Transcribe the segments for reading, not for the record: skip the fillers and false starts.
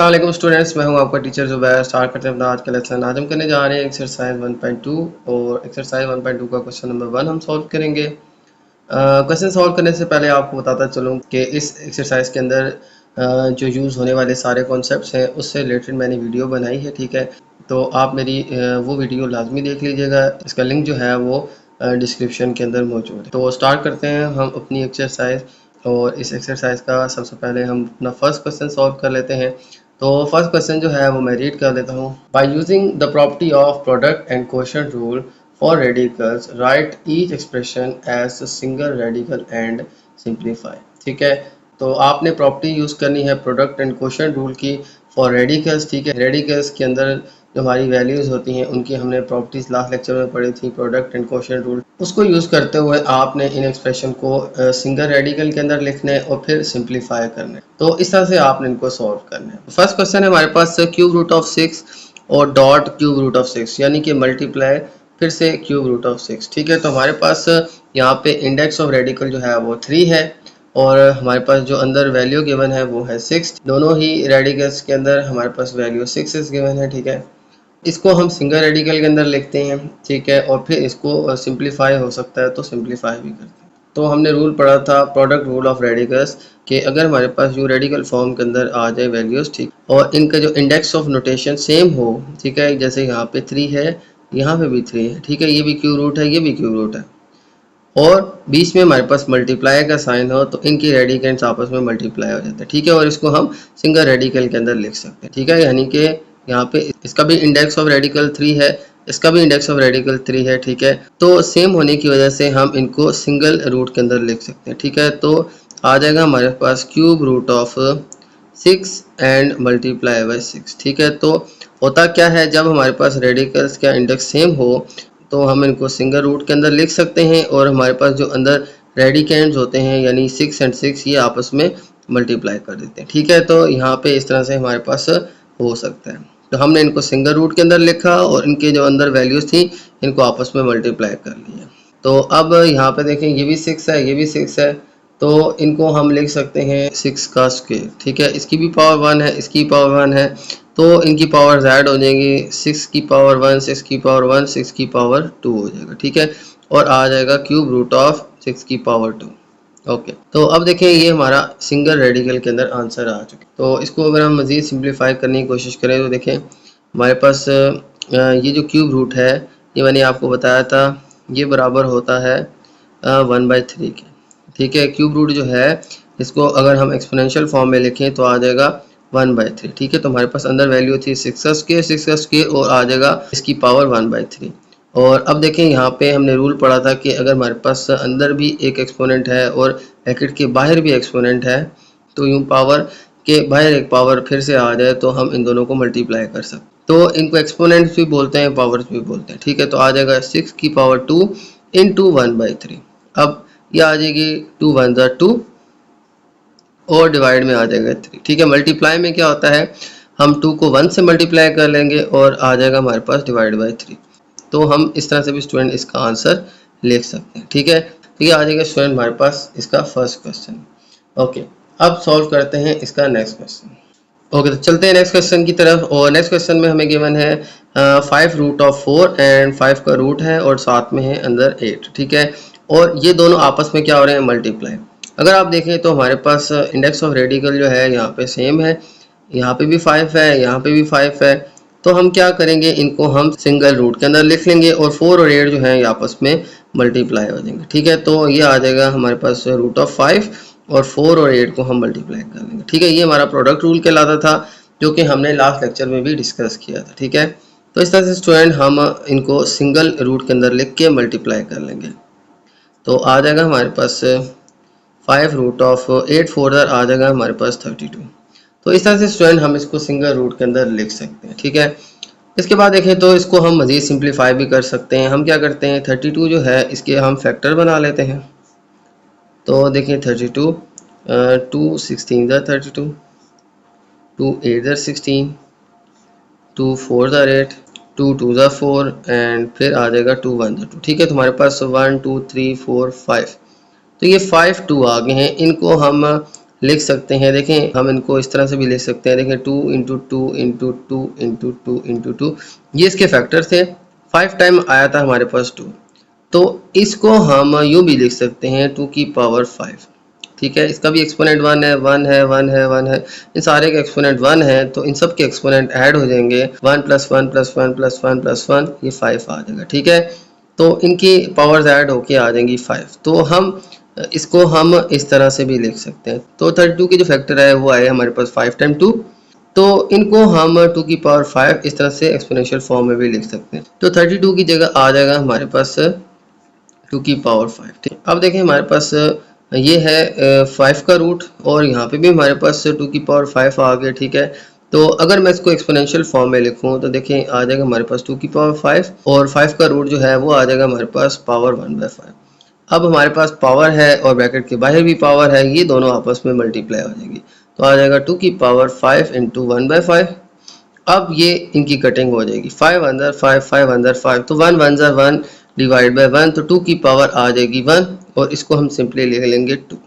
अस्सलाम वालेकुम स्टूडेंट्स, मैं हूं आपका टीचर ज़ुबैर। स्टार्ट करते हैं अपना आज का लेसन। आज हम करने जा रहे हैं एक्सरसाइज 1.2 और एक्सरसाइज 1.2 का क्वेश्चन नंबर 1 हम सॉल्व करेंगे। क्वेश्चन सॉल्व करने से पहले आपको बताता चलूं कि इस एक्सरसाइज के अंदर जो यूज़ होने वाले सारे कॉन्सेप्ट्स हैं उससे रिलेटेड मैंने वीडियो बनाई है, ठीक है। तो आप मेरी वो वीडियो लाजमी देख लीजिएगा, इसका लिंक जो है वो डिस्क्रिप्शन के अंदर मौजूद है। तो स्टार्ट करते हैं हम अपनी एक्सरसाइज। और इस एक्सरसाइज का सबसे पहले हम अपना फर्स्ट क्वेश्चन सॉल्व कर लेते हैं। तो फर्स्ट क्वेश्चन जो है वो मैं रीड कर देता हूँ। By using the property of product and quotient rule for radicals write each expression as a single radical and simplify. ठीक है, तो आपने प्रॉपर्टी यूज़ करनी है प्रोडक्ट एंड क्वोशंट रूल की फॉर रेडिकल्स। ठीक है, रेडिकल्स के अंदर जो हमारी वैल्यूज़ होती हैं उनकी हमने प्रॉपर्टीज लास्ट लेक्चर में पढ़ी थी, प्रोडक्ट एंड क्वोशंट रूल। उसको यूज़ करते हुए आपने इन एक्सप्रेशन को सिंगल रेडिकल के अंदर लिखना है और फिर सिंप्लीफाई करना है। तो इस तरह से आपने इनको सॉल्व करना है। फर्स्ट क्वेश्चन है हमारे पास क्यूब रूट ऑफ 6 और डॉट क्यूब रूट ऑफ 6, यानी कि मल्टीप्लाई फिर से क्यूब रूट ऑफ 6। ठीक है, तो हमारे पास यहाँ पे इंडेक्स ऑफ रेडिकल जो है वो 3 है और हमारे पास जो अंदर वैल्यू गिवन है वो है 6। दोनों ही रेडिकल्स के अंदर हमारे पास वैल्यू 6 गिवन है। ठीक है, इसको हम सिंगल रेडिकल के अंदर लिखते हैं। ठीक है, और फिर इसको सिंप्लीफाई हो सकता है तो सिंप्लीफाई भी करते हैं। तो हमने रूल पढ़ा था प्रोडक्ट रूल ऑफ रेडिकल्स कि अगर हमारे पास जो रेडिकल फॉर्म के अंदर आ जाए वैल्यूज, ठीक, और इनका जो इंडेक्स ऑफ नोटेशन सेम हो, ठीक है, जैसे यहाँ पे 3 है, यहाँ पे भी 3 है, ठीक है, ये भी क्यू रूट है, ये भी क्यू रूट है, और बीच में हमारे पास मल्टीप्लाई का साइन हो तो इनकी रेडिकेंट्स आपस में मल्टीप्लाई हो जाते हैं। ठीक है, और इसको हम सिंगल रेडिकल के अंदर लिख सकते हैं। ठीक है, यानी कि यहाँ पे इसका भी इंडेक्स ऑफ रेडिकल 3 है, इसका भी इंडेक्स ऑफ रेडिकल 3 है। ठीक है, तो सेम होने की वजह से हम इनको सिंगल रूट के अंदर लिख सकते हैं। ठीक है, तो आ जाएगा हमारे पास cube root of 6 and multiply by 6। ठीक है, तो होता क्या है, जब हमारे पास रेडिकल्स का इंडेक्स सेम हो तो हम इनको सिंगल रूट के अंदर लिख सकते हैं और हमारे पास जो अंदर रेडिकेंड्स होते हैं यानी 6 एंड 6 ये आपस में मल्टीप्लाई कर देते हैं। ठीक है, तो यहाँ पे इस तरह से हमारे पास हो सकता है। तो हमने इनको सिंगल रूट के अंदर लिखा और इनके जो अंदर वैल्यूज थी इनको आपस में मल्टीप्लाई कर लिया। तो अब यहाँ पे देखें, ये भी 6 है, ये भी 6 है, तो इनको हम लिख सकते हैं 6 का स्क्वायर। ठीक है, इसकी भी पावर 1 है, इसकी पावर 1 है, तो इनकी पावर ऐड हो जाएंगी, 6 की पावर 1, 6 की पावर 1, 6 की पावर 2 हो जाएगा। ठीक है, और आ जाएगा क्यूब रूट ऑफ 6 की पावर 2। ओके, तो अब देखें ये हमारा सिंगल रेडिकल के अंदर आंसर आ चुके। तो इसको अगर हम मज़ीद सिंप्लीफाई करने की कोशिश करें तो देखें हमारे पास ये जो क्यूब रूट है ये मैंने आपको बताया था, ये बराबर होता है 1/3 के। ठीक है, क्यूब रूट जो है इसको अगर हम एक्सपोनेंशियल फॉर्म में लिखें तो आ जाएगा 1/3। ठीक है, तो हमारे पास अंदर वैल्यू थी 6 का स्क्वायर और आ जाएगा इसकी पावर 1/3। और अब देखें यहाँ पे हमने रूल पढ़ा था कि अगर हमारे पास अंदर भी एक एक्सपोनेंट है और ब्रैकेट के बाहर भी एक्सपोनेंट है तो यूँ पावर के बाहर एक पावर फिर से आ जाए तो हम इन दोनों को मल्टीप्लाई कर सकते हैं। तो इनको एक्सपोनेंट्स भी बोलते हैं, पावर्स भी बोलते हैं। ठीक है, तो आ जाएगा 6 की पावर 2 इंटू 1/3। अब ये आ जाएगी 2 1 2 और डिवाइड में आ जाएगा 3। ठीक है, मल्टीप्लाई में क्या होता है, हम 2 को 1 से मल्टीप्लाई कर लेंगे और आ जाएगा हमारे पास डिवाइड बाई 3। तो हम इस तरह से भी स्टूडेंट इसका आंसर लिख सकते हैं। ठीक है, तो ये आ जाएगा स्टूडेंट हमारे पास इसका फर्स्ट क्वेश्चन। ओके, अब सॉल्व करते हैं इसका नेक्स्ट क्वेश्चन। ओके, तो चलते हैं नेक्स्ट क्वेश्चन की तरफ। और नेक्स्ट क्वेश्चन में हमें गिवन है 5 रूट ऑफ 4 एंड 5 का रूट है और साथ में है अंदर 8। ठीक है, और ये दोनों आपस में क्या हो रहे हैं, मल्टीप्लाई। अगर आप देखें तो हमारे पास इंडेक्स ऑफ रेडिकल जो है यहाँ पे सेम है, यहाँ पे भी 5 है, यहाँ पे भी 5 है, तो हम क्या करेंगे, इनको हम सिंगल रूट के अंदर लिख लेंगे और 4 और 8 जो है ये आपस में मल्टीप्लाई हो जाएंगे। ठीक है, तो ये आ जाएगा हमारे पास रूट ऑफ 5 और 4 और 8 को हम मल्टीप्लाई कर लेंगे। ठीक है, ये हमारा प्रोडक्ट रूल कहलाता था जो कि हमने लास्ट लेक्चर में भी डिस्कस किया था। ठीक है, तो इस तरह से स्टूडेंट हम इनको सिंगल रूट के अंदर लिख के मल्टीप्लाई कर लेंगे। तो आ जाएगा हमारे पास 5 रूट ऑफ 8 4 आ जाएगा हमारे पास 32। तो इस तरह से स्टूडेंट हम इसको सिंगल रूट के अंदर लिख सकते हैं। ठीक है, इसके बाद देखें तो इसको हम मज़ीद सिंप्लीफाई भी कर सकते हैं। हम क्या करते हैं, 32 जो है इसके हम फैक्टर बना लेते हैं। तो देखें 32 2 16 32, 2 8 16, 2 4 8, 2 2 4 एंड फिर आ जाएगा 2 1 2। ठीक है, तो हमारे पास 1 2 3 4 5, तो ये 5 2 आ गए हैं। इनको हम लिख सकते हैं। देखें हम इनको इस तरह से भी लिख सकते हैं। देखें 2 इंटू 2 इंटू 2 इंटू 2 इंटू 2, ये इसके फैक्टर थे। 5 टाइम आया था हमारे पास 2, तो इसको हम यूँ भी लिख सकते हैं 2 की पावर 5। ठीक है, इसका भी एक्सपोनेंट 1 है, 1 है, 1 है, 1 है, इन सारे के एक्सपोनेंट 1 है, तो इन सब के एक्सपोनेंट ऐड हो जाएंगे। 1 प्लस 1 प्लस 1 प्लस 1 प्लस 1, ये 5 आ जाएगा। ठीक है, तो इनकी पावर्स ऐड होके आ जाएंगी 5। तो हम इसको हम इस तरह से भी लिख सकते हैं। तो 32 की जो फैक्टर है वो आए हमारे पास 5 टाइम 2, तो इनको हम 2 की पावर 5 इस तरह से एक्सपोनेंशियल फॉर्म में भी लिख सकते हैं। तो 32 की जगह आ जाएगा हमारे पास 2 की पावर 5। ठीक, अब देखें हमारे पास ये है 5 का रूट, और यहाँ पे भी हमारे पास 2 की पावर 5 आ गया। ठीक है, तो अगर मैं इसको एक्सपोनेंशियल फॉर्म में लिखूँ तो देखें आ जाएगा हमारे पास 2 की पावर 5, और 5 का रूट जो है वो आ जाएगा हमारे पास पावर 1/5। अब हमारे पास पावर है और ब्रैकेट के बाहर भी पावर है, ये दोनों आपस में मल्टीप्लाई हो जाएगी, तो आ जाएगा 2 की पावर 5 इंटू 1/5। अब ये इनकी कटिंग हो जाएगी, 5 अंदर 5, 5 अंदर 5, तो 1 1 1 डिवाइड बाय 1, तो 2 की पावर आ जाएगी 1, और इसको हम सिंपली लिख लेंगे 2।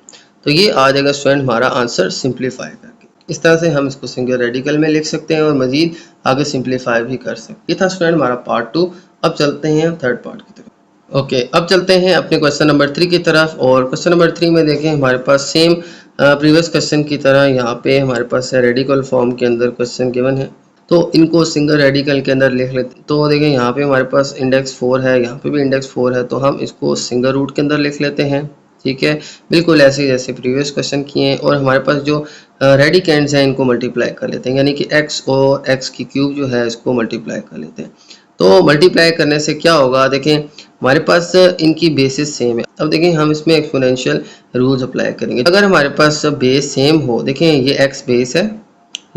तो ये आ जाएगा स्टूडेंट हमारा आंसर सिंप्लीफाई करके। इस तरह से हम इसको सिंगल रेडिकल में लिख सकते हैं और मजीद आगे सिंप्लीफाई भी कर सकते हैं। ये था स्टूडेंट हमारा पार्ट 2। अब चलते हैं थर्ड पार्ट की तरफ। ओके, अब चलते हैं अपने क्वेश्चन नंबर 3 की तरफ। और क्वेश्चन नंबर 3 में देखें हमारे पास सेम प्रीवियस क्वेश्चन की तरह यहाँ पे हमारे पास रेडिकल फॉर्म के अंदर क्वेश्चन गिवन है, तो इनको सिंगल रेडिकल के अंदर लिख लेते हैं। तो देखें यहाँ पे हमारे पास इंडेक्स 4 है, यहाँ पे भी इंडेक्स 4 है, तो हम इसको सिंगल रूट के अंदर लिख लेते हैं। ठीक है, बिल्कुल ऐसे जैसे प्रीवियस क्वेश्चन किए हैं। और हमारे पास जो रेडिकेंड्स हैं इनको मल्टीप्लाई कर लेते हैं, यानी कि x और x की क्यूब जो है इसको मल्टीप्लाई कर लेते हैं। तो मल्टीप्लाई करने से क्या होगा, देखें हमारे पास इनकी बेसिस सेम है। अब देखें हम इसमें एक्सपोनेंशियल रूल्स अप्लाई करेंगे। अगर हमारे पास बेस सेम हो, देखें ये x बेस है,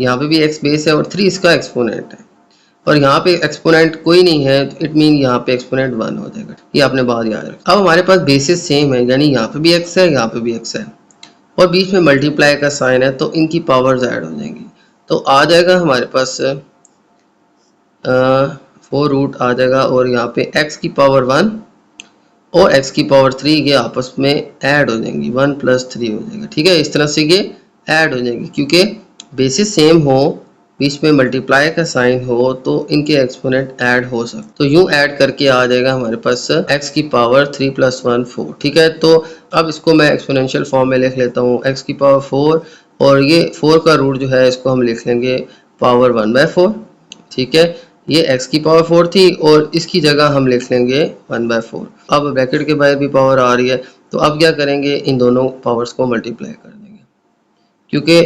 यहाँ पे भी x बेस है, और 3 इसका एक्सपोनेंट है, और यहाँ पे एक्सपोनेंट कोई नहीं है, तो इट मीन यहाँ पे एक्सपोनेंट 1 हो जाएगा। ये आपने बात याद रखा। अब हमारे पास बेसिस सेम है, यानी यहाँ पे भी x है, यहाँ पे भी x है, और बीच में मल्टीप्लाई का साइन है, तो इनकी पावर्स ऐड हो जाएंगी। तो आ जाएगा हमारे पास 4 रूट आ जाएगा, और यहाँ पे x की पावर 1 और x की पावर 3 ये आपस में ऐड हो जाएंगी, 1 प्लस 3 हो जाएगा। ठीक है, इस तरह से ये ऐड हो जाएंगी, क्योंकि बेसिस सेम हो, बीच में मल्टीप्लाई का साइन हो, तो इनके एक्सपोनेंट ऐड हो सकते। तो यूं ऐड करके आ जाएगा हमारे पास x की पावर 3 प्लस 1 4। ठीक है, तो अब इसको मैं एक्सपोनेंशियल फॉर्म में लिख लेता हूँ, x की पावर 4, और ये 4 का रूट जो है इसको हम लिख लेंगे पावर 1/4। ठीक है, ये x की पावर 4 थी, और इसकी जगह हम लिख लेंगे 1/4। अब ब्रैकेट के बाहर भी पावर आ रही है, तो अब क्या करेंगे, इन दोनों पावर्स को मल्टीप्लाई कर देंगे, क्योंकि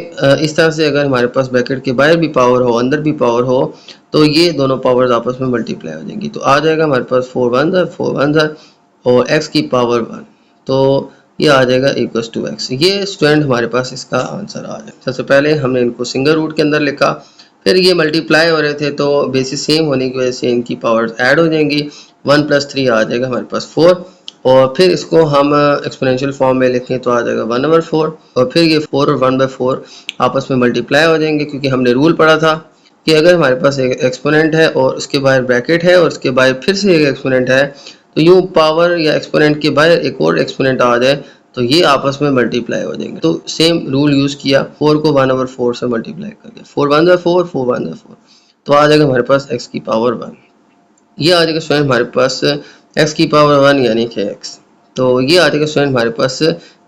इस तरह से अगर हमारे पास ब्रैकेट के बाहर भी पावर हो, अंदर भी पावर हो, तो ये दोनों पावर्स आपस में मल्टीप्लाई हो जाएंगी। तो आ जाएगा हमारे पास 4 1 4 1 और x की पावर 1, तो ये आ जाएगा इक्वल्स टू x। ये स्टूडेंट हमारे पास इसका आंसर आ जाएगा। सबसे पहले हमने इनको सिंगल रूट के अंदर लिखा, फिर ये मल्टीप्लाई हो रहे थे, तो बेसिस सेम होने की वजह से इनकी पावर्स ऐड हो जाएंगी। 1 प्लस 3 आ जाएगा हमारे पास 4, और फिर इसको हम एक्सपोनेंशियल फॉर्म में लिखें तो आ जाएगा 1/4, और फिर ये 4 और 1/4 आपस में मल्टीप्लाई हो जाएंगे, क्योंकि हमने रूल पढ़ा था कि अगर हमारे पास एक एक्सपोनेंट है और उसके बाहर ब्रैकेट है और उसके बाहर फिर से एक एक्सपोनेंट है, तो यूँ पावर या एक्सपोनेंट के बाहर एक और एक्सपोनेंट आ जाए तो ये आपस में मल्टीप्लाई हो जाएंगे। तो सेम रूल यूज़ किया, 4 को 1/4 से मल्टीप्लाई कर दिया, 4 1/4 4 1/4, तो आ जाएगा हमारे पास x की पावर 1। ये आ जाएगा स्टूडेंट हमारे पास x की पावर 1 यानी कि x। तो ये आ जाएगा स्टूडेंट हमारे पास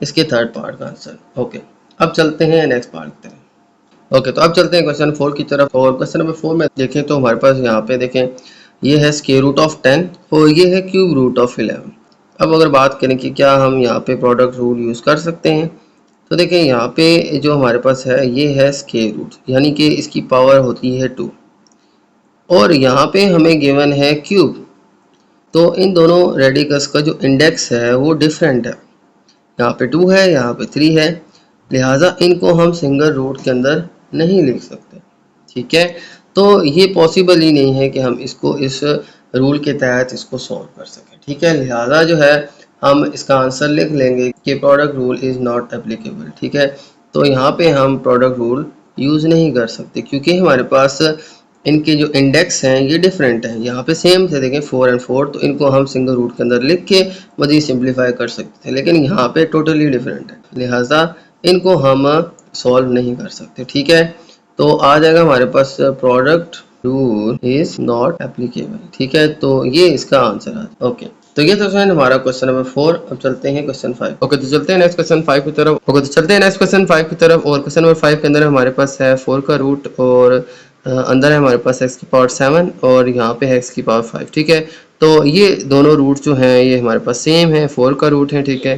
इसके थर्ड पार्ट का आंसर। ओके, अब चलते हैं नेक्स्ट पार्ट की तरफ। ओके, तो अब चलते हैं क्वेश्चन 4 की तरफ। और क्वेश्चन नंबर 4 में देखें तो हमारे पास यहाँ पे देखें ये है स्क्वायर रूट ऑफ 10 और ये है क्यूब रूट ऑफ 11। अब अगर बात करें कि क्या हम यहाँ पे प्रोडक्ट रूल यूज़ कर सकते हैं, तो देखें यहाँ पे जो हमारे पास है ये है स्क्वायर रूट, यानी कि इसकी पावर होती है 2, और यहाँ पे हमें गिवन है क्यूब। तो इन दोनों रेडिकस का जो इंडेक्स है वो डिफरेंट है, यहाँ पे 2 है, यहाँ पे 3 है, लिहाजा इनको हम सिंगल रूट के अंदर नहीं लिख सकते। ठीक है, तो ये पॉसिबल ही नहीं है कि हम इसको इस रूल के तहत इसको सॉल्व कर सकें। ठीक है, लिहाजा जो है हम इसका आंसर लिख लेंगे कि product rule is not applicable. ठीक है, तो यहाँ पे हम प्रोडक्ट रूल यूज़ नहीं कर सकते, क्योंकि हमारे पास इनके जो इंडेक्स हैं ये डिफरेंट हैं। यहाँ पे सेम थे, देखें 4 और 4, तो इनको हम सिंगल रूट के अंदर लिख के मज़ीद सिंप्लीफाई कर सकते थे, लेकिन यहाँ पे टोटली डिफरेंट है, लिहाजा इनको हम सॉल्व नहीं कर सकते। ठीक है, तो आ जाएगा हमारे पास product rule is not applicable. ठीक है, तो ये इसका आंसर है। ओके, तो ये तो फ्रेंड हमारा क्वेश्चन नंबर 4। अब चलते हैं क्वेश्चन 5। ओके, तो चलते हैं नेक्स्ट क्वेश्चन 5 की तरफ। ओके, तो चलते हैं नेक्स्ट क्वेश्चन 5 की तरफ। और क्वेश्चन नंबर 5 के अंदर हमारे पास है 4 का रूट और अंदर है हमारे पास x की पावर 7 और यहाँ पे है x की पावर 5। ठीक है, तो ये दोनों रूट जो हैं ये हमारे पास सेम है, 4 का रूट है। ठीक है,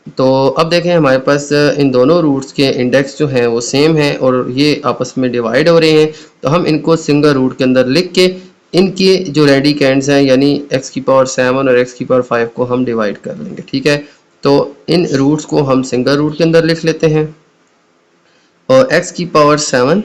तो अब देखें हमारे पास इन दोनों रूट्स के इंडेक्स जो हैं वो सेम है और ये आपस में डिवाइड हो रहे हैं, तो हम इनको सिंगल रूट के अंदर लिख के इनके जो रेडिकेंड्स हैं यानी x की पावर 7 और x की पावर 5 को हम डिवाइड कर लेंगे। ठीक है, तो इन रूट्स को हम सिंगल रूट के अंदर लिख लेते हैं और x की पावर 7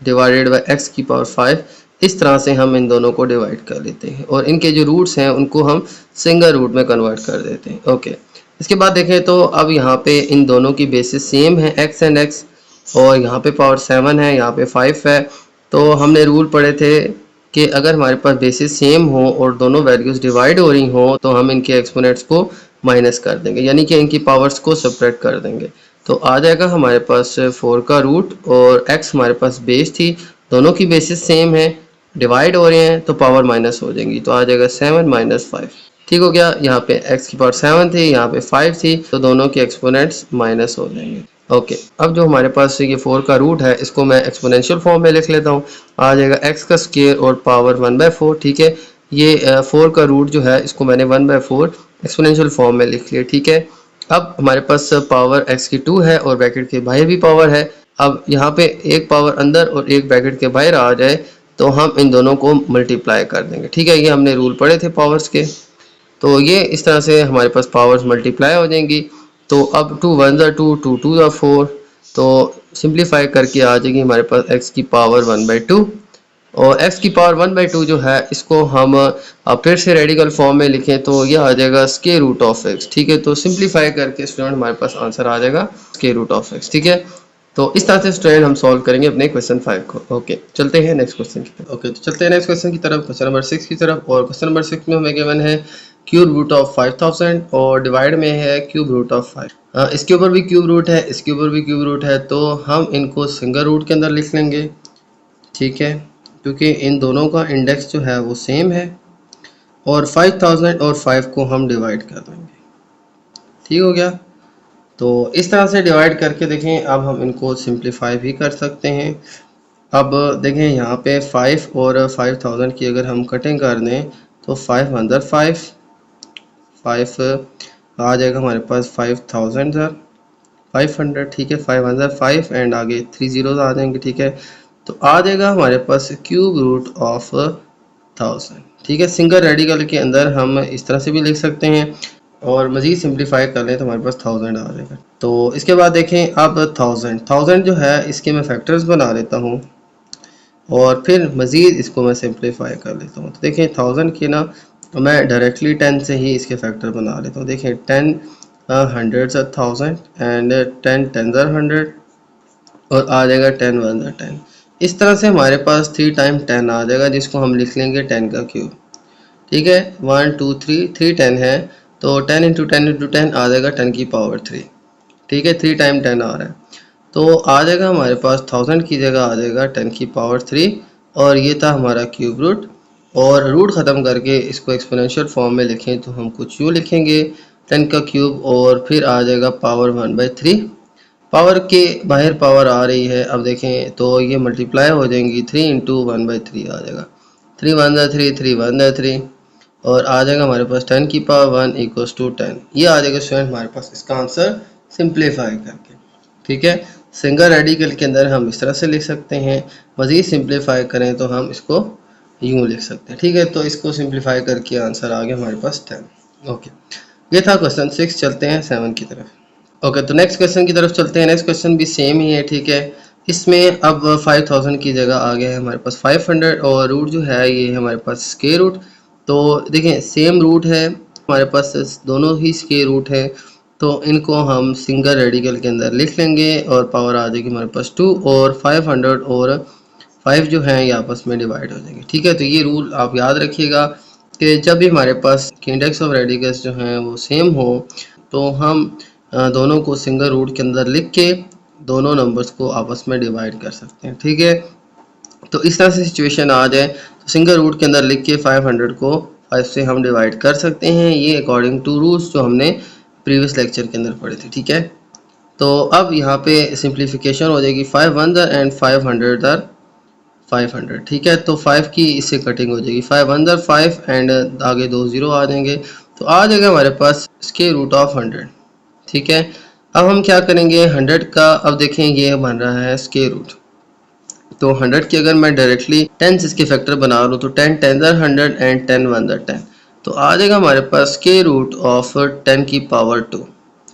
डिवाइडेड बाय x की पावर 5, इस तरह से हम इन दोनों को डिवाइड कर लेते हैं और इनके जो रूट्स हैं उनको हम सिंगल रूट में कन्वर्ट कर देते हैं। ओके, इसके बाद देखें तो अब यहाँ पे इन दोनों की बेसिस सेम है x एंड x, और यहाँ पे पावर 7 है, यहाँ पे 5 है। तो हमने रूल पढ़े थे कि अगर हमारे पास बेसिस सेम हो और दोनों वैल्यूज़ डिवाइड हो रही हो तो हम इनके एक्सपोनेंट्स को माइनस कर देंगे, यानी कि इनकी पावर्स को सब्ट्रैक्ट कर देंगे। तो आ जाएगा हमारे पास 4 का रूट और x हमारे पास बेस थी, दोनों की बेसिस सेम है, डिवाइड हो रहे हैं तो पावर माइनस हो जाएंगी, तो आ जाएगा 7 माइनस 5। ठीक हो गया, यहाँ पे x की पावर 7 थी, यहाँ पे 5 थी, तो दोनों के एक्सपोनेंट्स माइनस हो जाएंगे। ओके, अब जो हमारे पास ये 4 का रूट है इसको मैं एक्सपोनेंशियल फॉर्म में लिख लेता हूँ। आ जाएगा x का स्क्वायर और पावर 1/4। ठीक है, ये 4 का रूट जो है इसको मैंने 1/4 एक्सपोनेंशियल फॉर्म में लिख लिया। ठीक है, अब हमारे पास पावर x की 2 है और ब्रैकेट के बाहर भी पावर है। अब यहाँ पे एक पावर अंदर और एक ब्रैकेट के बाहर आ जाए तो हम इन दोनों को मल्टीप्लाई कर देंगे। ठीक है, ये हमने रूल पढ़े थे पावर्स के, तो ये इस तरह से हमारे पास पावर्स मल्टीप्लाई हो जाएंगी। तो अब 2 1 2, 2 2 4, तो सिंप्लीफाई करके आ जाएगी हमारे पास x की पावर 1/2 और x की पावर 1/2 जो है इसको हम अब फिर से रेडिकल फॉर्म में लिखें तो ये आ जाएगा स्क्वायर रूट ऑफ x। ठीक है, तो सिंप्लीफाई करके स्टूडेंट हमारे पास आंसर आ जाएगा स्क्वायर रूट ऑफ x। ठीक है, तो इस तरह से स्टूडेंट हम सॉल्व करेंगे अपने क्वेश्चन 5 को। ओके, चलते हैं नेक्स्ट क्वेश्चन की तरफ। ओके, तो चलते हैं नेक्स्ट क्वेश्चन की तरफ, क्वेश्चन नंबर 6 की तरफ। और क्वेश्चन नंबर 6 में हमें गिवन है क्यूब रूट ऑफ 5000 और डिवाइड में है क्यूब रूट ऑफ 5। इसके ऊपर भी क्यूब रूट है, इसके ऊपर भी क्यूब रूट है, तो हम इनको सिंगल रूट के अंदर लिख लेंगे। ठीक है, क्योंकि इन दोनों का इंडेक्स जो है वो सेम है और 5000 और 5 को हम डिवाइड कर देंगे। ठीक हो गया, तो इस तरह से डिवाइड करके देखें अब हम इनको सिंप्लीफाई भी कर सकते हैं। अब देखें यहाँ पे 5 और 5000 की अगर हम कटिंग कर दें तो 5 अंदर 5 आ जाएगा हमारे पास 5000 500। ठीक है, 5 अंदर 5 एंड आगे 3 जीरोज आ जाएंगे। ठीक है, तो आ जाएगा हमारे पास क्यूब रूट ऑफ 1000। ठीक है, सिंगल रेडिकल के अंदर हम इस तरह से भी लिख सकते हैं और मज़ीद सिंप्लीफाई कर लें तो हमारे पास 1000 आ जाएगा। तो इसके बाद देखें अब 1000 जो है इसके मैं फैक्टर्स बना लेता हूँ और फिर मज़ीद इसको मैं सिंप्लीफाई कर लेता हूँ। तो देखें 1000 की ना मैं डायरेक्टली 10 से ही इसके फैक्टर बना लेता हूँ। देखें 10 hundreds are 1000 and 10 tens are 100 और आ जाएगा 10 1 10। इस तरह से हमारे पास 3 टाइम 10 आ जाएगा जिसको हम लिख लेंगे 10 का क्यूब। ठीक है, 1 2 3 3 10 है तो 10 इंटू 10 इंटू 10 आ जाएगा 10 की पावर 3। ठीक है, 3 टाइम 10 आ रहा है तो आ जाएगा हमारे पास 1000 की जगह आ जाएगा 10 की पावर 3 और ये था हमारा क्यूब रूट। और रूट ख़त्म करके इसको एक्सपोनेंशियल फॉर्म में लिखें तो हम कुछ यूँ लिखेंगे 10 का क्यूब और फिर आ जाएगा पावर 1/3। पावर के बाहर पावर आ रही है, अब देखें तो ये मल्टीप्लाई हो जाएंगी 3 इंटू 1/3 आ जाएगा 3 1 3 3 1 3 और आ जाएगा हमारे पास 10 की पावर 1 इक्वल्स टू 10। ये आ जाएगा स्टूडेंट हमारे पास इसका आंसर सिंप्लीफाई करके। ठीक है, सिंगल रेडिकल के अंदर हम इस तरह से लिख सकते हैं, मज़ीद सिंप्लीफाई करें तो हम इसको यूँ लिख सकते हैं। ठीक है, तो इसको सिंप्लीफाई करके आंसर आ गया हमारे पास 10। ओके, ये था क्वेश्चन 6। चलते हैं 7 की तरफ। ओके, तो नेक्स्ट क्वेश्चन की तरफ चलते हैं। नेक्स्ट क्वेश्चन भी सेम ही है। ठीक है, इसमें अब 5000 की जगह आ गया है हमारे पास 500 और रूट जो है ये हमारे पास स्क्वायर रूट। तो देखें सेम रूट है हमारे पास, दोनों ही स्क्वायर रूट है, तो इनको हम सिंगल रेडिकल के अंदर लिख लेंगे और पावर आ जाएगी हमारे पास 2 और 500 और 5 जो हैं ये आपस में डिवाइड हो जाएंगे। ठीक है, तो ये रूल आप याद रखिएगा कि जब भी हमारे पास इंडेक्स ऑफ रेडिकल्स जो हैं वो सेम हो तो हम दोनों को सिंगल रूट के अंदर लिख के दोनों नंबर्स को आपस में डिवाइड कर सकते हैं। ठीक है, तो इस तरह से सिचुएशन आ जाए तो सिंगल रूट के अंदर लिख के 500 को 5 से हम डिवाइड कर सकते हैं। ये अकॉर्डिंग टू रूल्स जो हमने प्रीवियस लेक्चर के अंदर पढ़े थे। ठीक है, तो अब यहाँ पे सिंप्लीफिकेशन हो जाएगी 5 वन दर एंड 500 दर 500। ठीक है, तो 5 की इससे कटिंग हो जाएगी, 5 वन दर 5 एंड आगे 2 जीरो आ जाएंगे, तो आ जाएगा हमारे पास स्क्वायर रूट ऑफ 100। ठीक है, अब हम क्या करेंगे 100 का, अब देखें ये बन रहा है स्क्वायर रूट, तो 100 की अगर मैं डायरेक्टली 10 से इसके फैक्टर बना लूँ तो 10 10 दर 100 एंड 10 1 दर 10, तो आ जाएगा हमारे पास स्क्वायर रूट ऑफ 10 की पावर 2।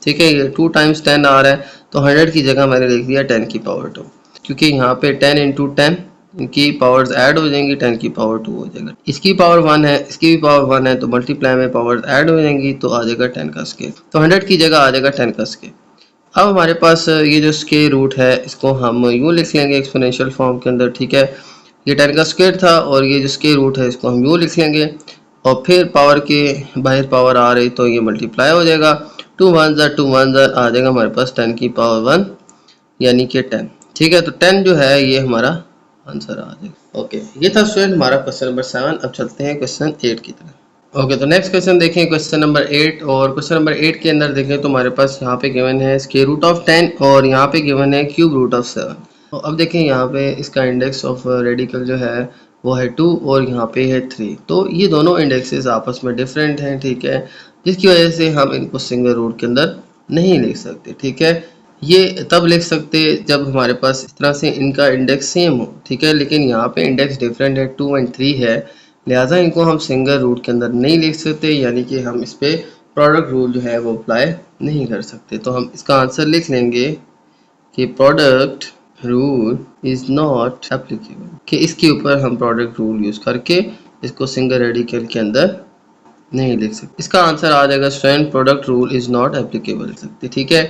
ठीक है, ये 2 टाइम्स 10 आ रहा है, तो 100 की जगह मैंने लिख दिया 10 की पावर 2, क्योंकि यहाँ पे 10 इंटू 10 इनकी पावर्स ऐड हो जाएंगी, 10 की पावर 2 हो जाएगा। इसकी पावर 1 है, इसकी भी पावर 1 है, तो मल्टीप्लाई में पावर्स ऐड हो जाएंगी, तो आ जाएगा 10 का स्क्वायर, तो 100 की जगह आ जाएगा 10 का स्क्वायर। अब हमारे पास ये जो स्क्वायर रूट है इसको हम यूँ लिख लेंगे एक्सपोनेंशियल फॉर्म के अंदर। ठीक है, ये 10 का स्क्वायर था और ये जो स्क्वायर रूट है इसको हम यूँ लिख लेंगे, और फिर पावर के बाहर पावर आ रही तो ये मल्टीप्लाई हो जाएगा, 2 वन ज़र 2 वन ज़र आ जाएगा हमारे पास 10 की पावर 1 यानी कि 10। ठीक है, तो 10 जो है ये हमारा आंसर आ जाएगा। ओके, ये था स्टूडेंट हमारा क्वेश्चन नंबर 7। अब चलते हैं क्वेश्चन 8 की तरफ। ओके, तो नेक्स्ट क्वेश्चन देखें, क्वेश्चन नंबर 8, और क्वेश्चन नंबर 8 के अंदर देखें तो हमारे पास यहाँ पे गिवन है स्क्वायर रूट ऑफ 10 और यहाँ पे गिवन है क्यूब रूट ऑफ 7। तो अब देखें यहाँ पे इसका इंडेक्स ऑफ रेडिकल जो है वो है 2 और यहाँ पे है 3, तो ये दोनों इंडेक्सेस आपस में डिफरेंट हैं। ठीक है, जिसकी वजह से हम इनको सिंगल रूट के अंदर नहीं लिख सकते। ठीक है, ये तब लिख सकते जब हमारे पास इस तरह से इनका इंडेक्स सेम हो। ठीक है, लेकिन यहाँ पे इंडेक्स डिफरेंट है, 2 एंड 3 है, लिहाजा इनको हम सिंगल रूट के अंदर नहीं लिख सकते, यानी कि हम इस पे प्रोडक्ट रूल जो है वो अप्लाई नहीं कर सकते। तो हम इसका आंसर लिख लेंगे कि product rule is not applicable, कि इसके ऊपर हम प्रोडक्ट रूल यूज करके इसको सिंगल रेडिकल के अंदर नहीं लिख सकते। इसका आंसर आ जाएगा student product rule is not applicable सकते। ठीक है,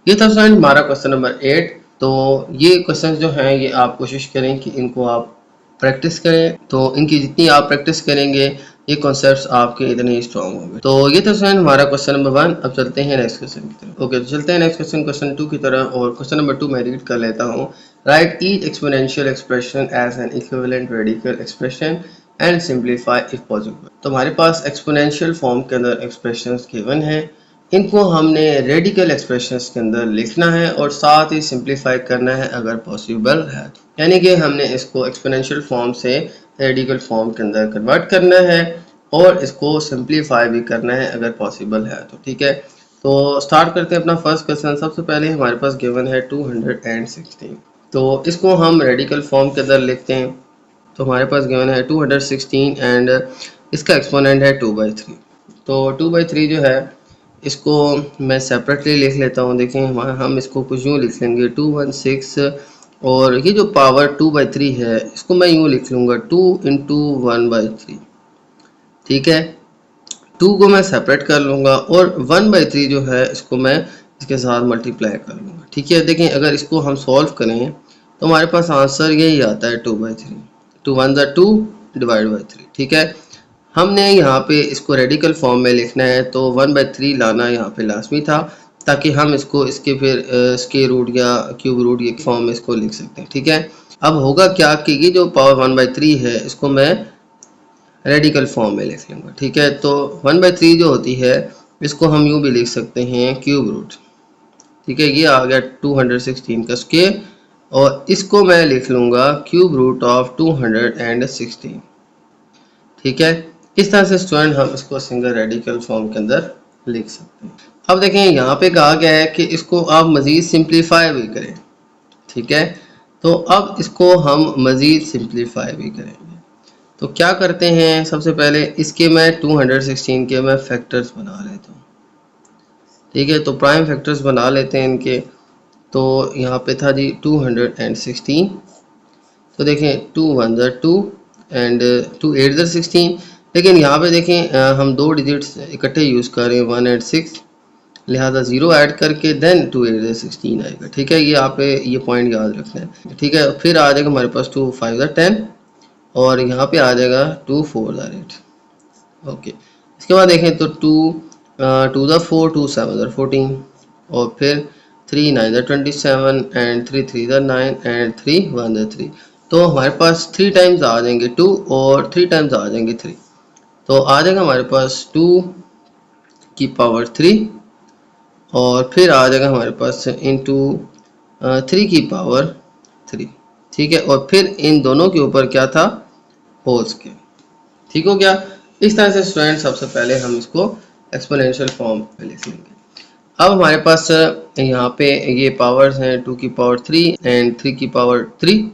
ये था स्टूडेंट हमारा क्वेश्चन नंबर 8। तो ये क्वेश्चन जो हैं ये आप कोशिश करें कि इनको आप प्रैक्टिस करें, तो इनकी जितनी आप प्रैक्टिस करेंगे ये कॉन्सेप्ट्स आपके इतने ही स्ट्रॉन्ग होंगे। तो ये था स्टूडेंट हमारा क्वेश्चन नंबर 1। अब चलते हैं नेक्स्ट क्वेश्चन की तरफ। ओके, तो चलते हैं नेक्स्ट क्वेश्चन, क्वेश्चन 2 की तरफ, और क्वेश्चन नंबर 2 मैं रीड कर लेता हूँ। Write each exponential expression as an equivalent radical expression and simplify if possible. तो हमारे पास एक्सपोनेंशियल फॉर्म के अंदर एक्सप्रेशंस गिवन है, इनको हमने रेडिकल एक्सप्रेशंस के अंदर लिखना है और साथ ही सिंप्लीफाई करना है अगर पॉसिबल है, यानी कि हमने इसको एक्सपोनेंशियल फॉर्म से रेडिकल फॉर्म के अंदर कन्वर्ट करना है और इसको सिंप्लीफाई भी करना है अगर पॉसिबल है तो। ठीक है, तो स्टार्ट करते हैं अपना फर्स्ट क्वेश्चन। सबसे पहले हमारे पास गिवन है 216, तो इसको हम रेडिकल फॉर्म के अंदर लिखते हैं। तो हमारे पास गिवन है 216 एंड इसका एक्सपोनेंट है 2/3। तो 2/3 जो है इसको मैं सेपरेटली लिख लेता हूँ। देखें हम इसको कुछ यूँ लिख लेंगे 216, और ये जो पावर 2/3 है इसको मैं यूँ लिख लूँगा 2 इंटू 1/3। ठीक है, 2 को मैं सेपरेट कर लूँगा और 1/3 जो है इसको मैं इसके साथ मल्टीप्लाई कर लूँगा। ठीक है, देखें अगर इसको हम सॉल्व करें तो हमारे पास आंसर यही आता है 2/3, 2 1 2 डिवाइड बाई 3। ठीक है, हमने यहाँ पे इसको रेडिकल फॉर्म में लिखना है तो 1/3 लाना यहाँ पे लाजमी था, ताकि हम इसको इसके फिर स्क्वायर रूट या क्यूब रूट ये फॉर्म में इसको लिख सकते हैं। ठीक है, अब होगा क्या कि ये जो पावर 1/3 है इसको मैं रेडिकल फॉर्म में लिख लूँगा। ठीक है, तो 1/3 जो होती है इसको हम यूँ भी लिख सकते हैं क्यूब रूट। ठीक है, ये आ गया 216 का स्क्वायर, और इसको मैं लिख लूँगा क्यूब रूट ऑफ 216। ठीक है, इस तरह से स्टूडेंट हम इसको सिंगल रेडिकल फॉर्म के अंदर लिख सकते हैं। अब देखें यहाँ पे कहा गया है कि इसको आप मज़ीद सिंप्लीफाई भी करें। ठीक है, तो अब इसको हम मज़ीद सिंप्लीफाई भी करेंगे। तो क्या करते हैं, सबसे पहले इसके मैं 216 के मैं फैक्टर्स बना लेता हूँ। ठीक है, तो प्राइम फैक्टर्स बना लेते हैं इनके। तो यहाँ पे था जी 216, तो देखें 2 1 2 एंड 2 8 16, लेकिन यहाँ पे देखें हम 2 डिजिट्स इकट्ठे यूज़ कर रहे हैं 1 एंड 6, लिहाजा 0 ऐड करके देन 2 8 16 आएगा। ठीक है, ये आप ये पॉइंट याद रखना है। ठीक है, फिर आ जाएगा हमारे पास 2 5 10 और यहाँ पे आ जाएगा 2 4 8। ओके, इसके बाद देखें तो 2 2 4 2 7 14, और फिर 3 9 27 एंड 3 3 9 एंड 3 1 3। तो हमारे पास 3 टाइम्स आ जाएंगे 2 और 3 टाइम्स आ जाएंगे 3। तो आ जाएगा हमारे पास 2 की पावर 3 और फिर आ जाएगा हमारे पास इंटू 3 की पावर 3। ठीक है, और फिर इन दोनों के ऊपर क्या था, होल स्क्वायर। ठीक हो गया। इस तरह से स्टूडेंट सबसे पहले हम इसको एक्सपोनेंशियल फॉर्म में लिख लेंगे। अब हमारे पास यहाँ पे ये पावर्स हैं 2 की पावर 3 एंड 3 की पावर 3।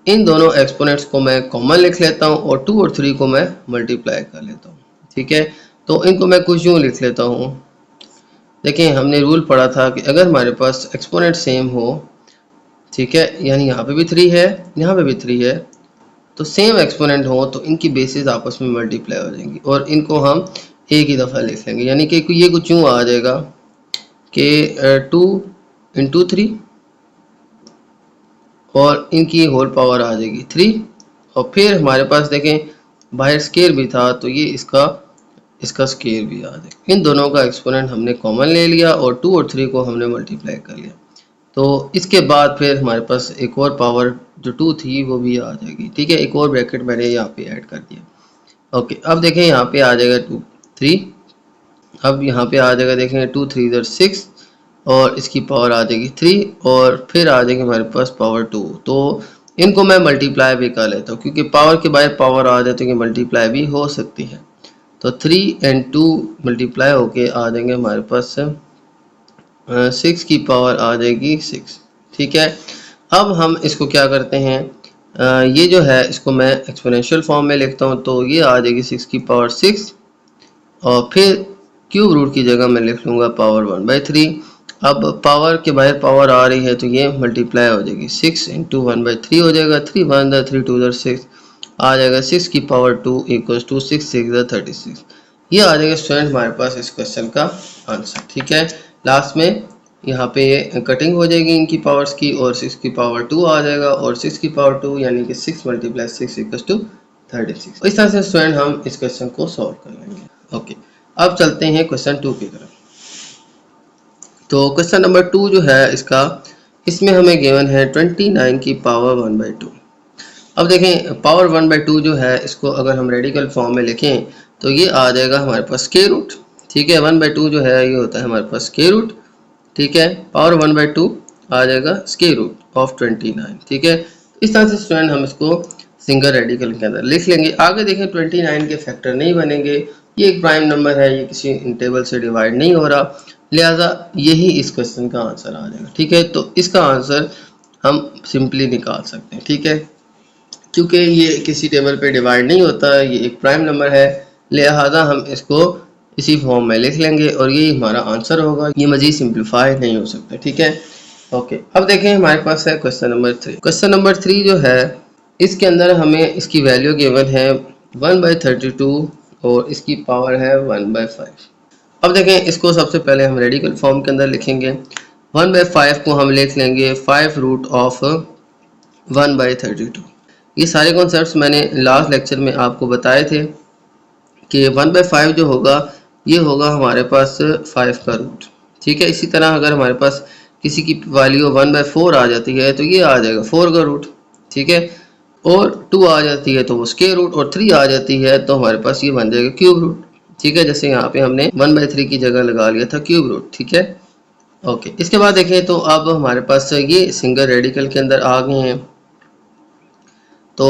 इन दोनों एक्सपोनेंट्स को मैं कॉमन लिख लेता हूँ और 2 और 3 को मैं मल्टीप्लाई कर लेता हूँ। ठीक है, तो इनको मैं कुछ यूँ लिख लेता हूँ। देखिए हमने रूल पढ़ा था कि अगर हमारे पास एक्सपोनेंट सेम हो, ठीक है, यानी यहाँ पे भी 3 है यहाँ पे भी 3 है, तो सेम एक्सपोनेंट हो तो इनकी बेसिस आपस में मल्टीप्लाई हो जाएंगी और इनको हम एक ही दफ़ा लिख लेंगे। यानी कि ये कुछ यूँ आ जाएगा कि 2 इंटू 3 और इनकी होल पावर आ जाएगी 3। और फिर हमारे पास देखें बाहर स्केयर भी था तो ये इसका स्केयर भी आ जाएगा। इन दोनों का एक्सपोनेंट हमने कॉमन ले लिया और 2 और 3 को हमने मल्टीप्लाई कर लिया। तो इसके बाद फिर हमारे पास एक और पावर जो 2 थी वो भी आ जाएगी। ठीक है, एक और ब्रैकेट मैंने यहाँ पे ऐड कर दिया। ओके, अब देखें यहाँ पे आ जाएगा 2 3। अब यहाँ पे आ जाएगा देखें 2 3 इधर 6 और इसकी पावर आ जाएगी 3 और फिर आ जाएगी हमारे पास पावर 2। तो इनको मैं मल्टीप्लाई भी कर लेता हूँ क्योंकि पावर के बाहर पावर आ जाए तो ये मल्टीप्लाई भी हो सकती है। तो 3 एंड 2 मल्टीप्लाई होके आ जाएंगे हमारे पास 6 की पावर आ जाएगी 6। ठीक है, अब हम इसको क्या करते हैं, ये जो है इसको मैं एक्सपोनेंशियल फॉर्म में लिखता हूँ। तो ये आ जाएगी 6 की पावर 6 और फिर क्यूब रूट की जगह मैं लिख लूँगा पावर 1/3। अब पावर के बाहर पावर आ रही है तो ये मल्टीप्लाई हो जाएगी 6 इंटू 1/3 हो जाएगा। 3 1 3 2 6 आ जाएगा 6 की पावर 2 इक्वल्स टू 6 6 36। ये आ जाएगा स्टूडेंट हमारे पास इस क्वेश्चन का आंसर। ठीक है, लास्ट में यहाँ पे ये कटिंग हो जाएगी इनकी पावर्स की और 6 की पावर 2 आ जाएगा और 6 की पावर 2 यानी कि 6 मल्टीप्लाई 6 इक्वल्स टू 36। इस तरह से स्टूडेंट हम इस क्वेश्चन को सॉल्व कर लेंगे। ओके, अब चलते हैं क्वेश्चन 2 की तरफ। तो क्वेश्चन नंबर 2 जो है इसमें हमें गिवन है 29 की पावर 1/2। अब देखें पावर 1/2 जो है इसको अगर हम रेडिकल फॉर्म में लिखें तो ये आ जाएगा हमारे पास स्क्वायर रूट। ठीक है, 1/2 जो है ये होता है हमारे पास स्क्वायर रूट। ठीक है, पावर 1/2 आ जाएगा स्क्वायर रूट ऑफ 29। ठीक है, इस तरह से स्टूडेंट हम इसको सिंगल रेडिकल के अंदर लिख लेंगे। आगे देखें 29 के फैक्टर नहीं बनेंगे, ये एक प्राइम नंबर है, ये किसी इंटेबल से डिवाइड नहीं हो रहा, लिहाजा यही इस क्वेश्चन का आंसर आ जाएगा। ठीक है, तो इसका आंसर हम सिंपली निकाल सकते हैं। ठीक है, क्योंकि ये किसी टेबल पे डिवाइड नहीं होता, ये एक प्राइम नंबर है, लिहाजा हम इसको इसी फॉर्म में लिख लेंगे और ये हमारा आंसर होगा। ये मजीद सिंप्लीफाई नहीं हो सकता। ठीक है, ओके, अब देखें हमारे पास है क्वेश्चन नंबर 3। क्वेश्चन नंबर 3 जो है इसके अंदर हमें इसकी वैल्यू गिवन है 1/32 और इसकी पावर है 1/5। अब देखें इसको सबसे पहले हम रेडिकल फॉर्म के अंदर लिखेंगे। 1/5 को हम लिख लेंगे 5 रूट ऑफ 1/32। ये सारे कॉन्सेप्ट्स मैंने लास्ट लेक्चर में आपको बताए थे कि 1/5 जो होगा ये होगा हमारे पास 5 का रूट। ठीक है, इसी तरह अगर हमारे पास किसी की वैल्यू 1/4 आ जाती है तो ये आ जाएगा 4 का रूट। ठीक है, और 2 आ जाती है तो वो स्क्वायर रूट और 3 आ जाती है तो हमारे पास ये बन जाएगा क्यूब रूट। ठीक है, जैसे यहाँ पे हमने 1/3 की जगह लगा लिया था क्यूब रूट। ठीक है, ओके, इसके बाद देखें तो अब हमारे पास ये सिंगल रेडिकल के अंदर आ गए हैं। तो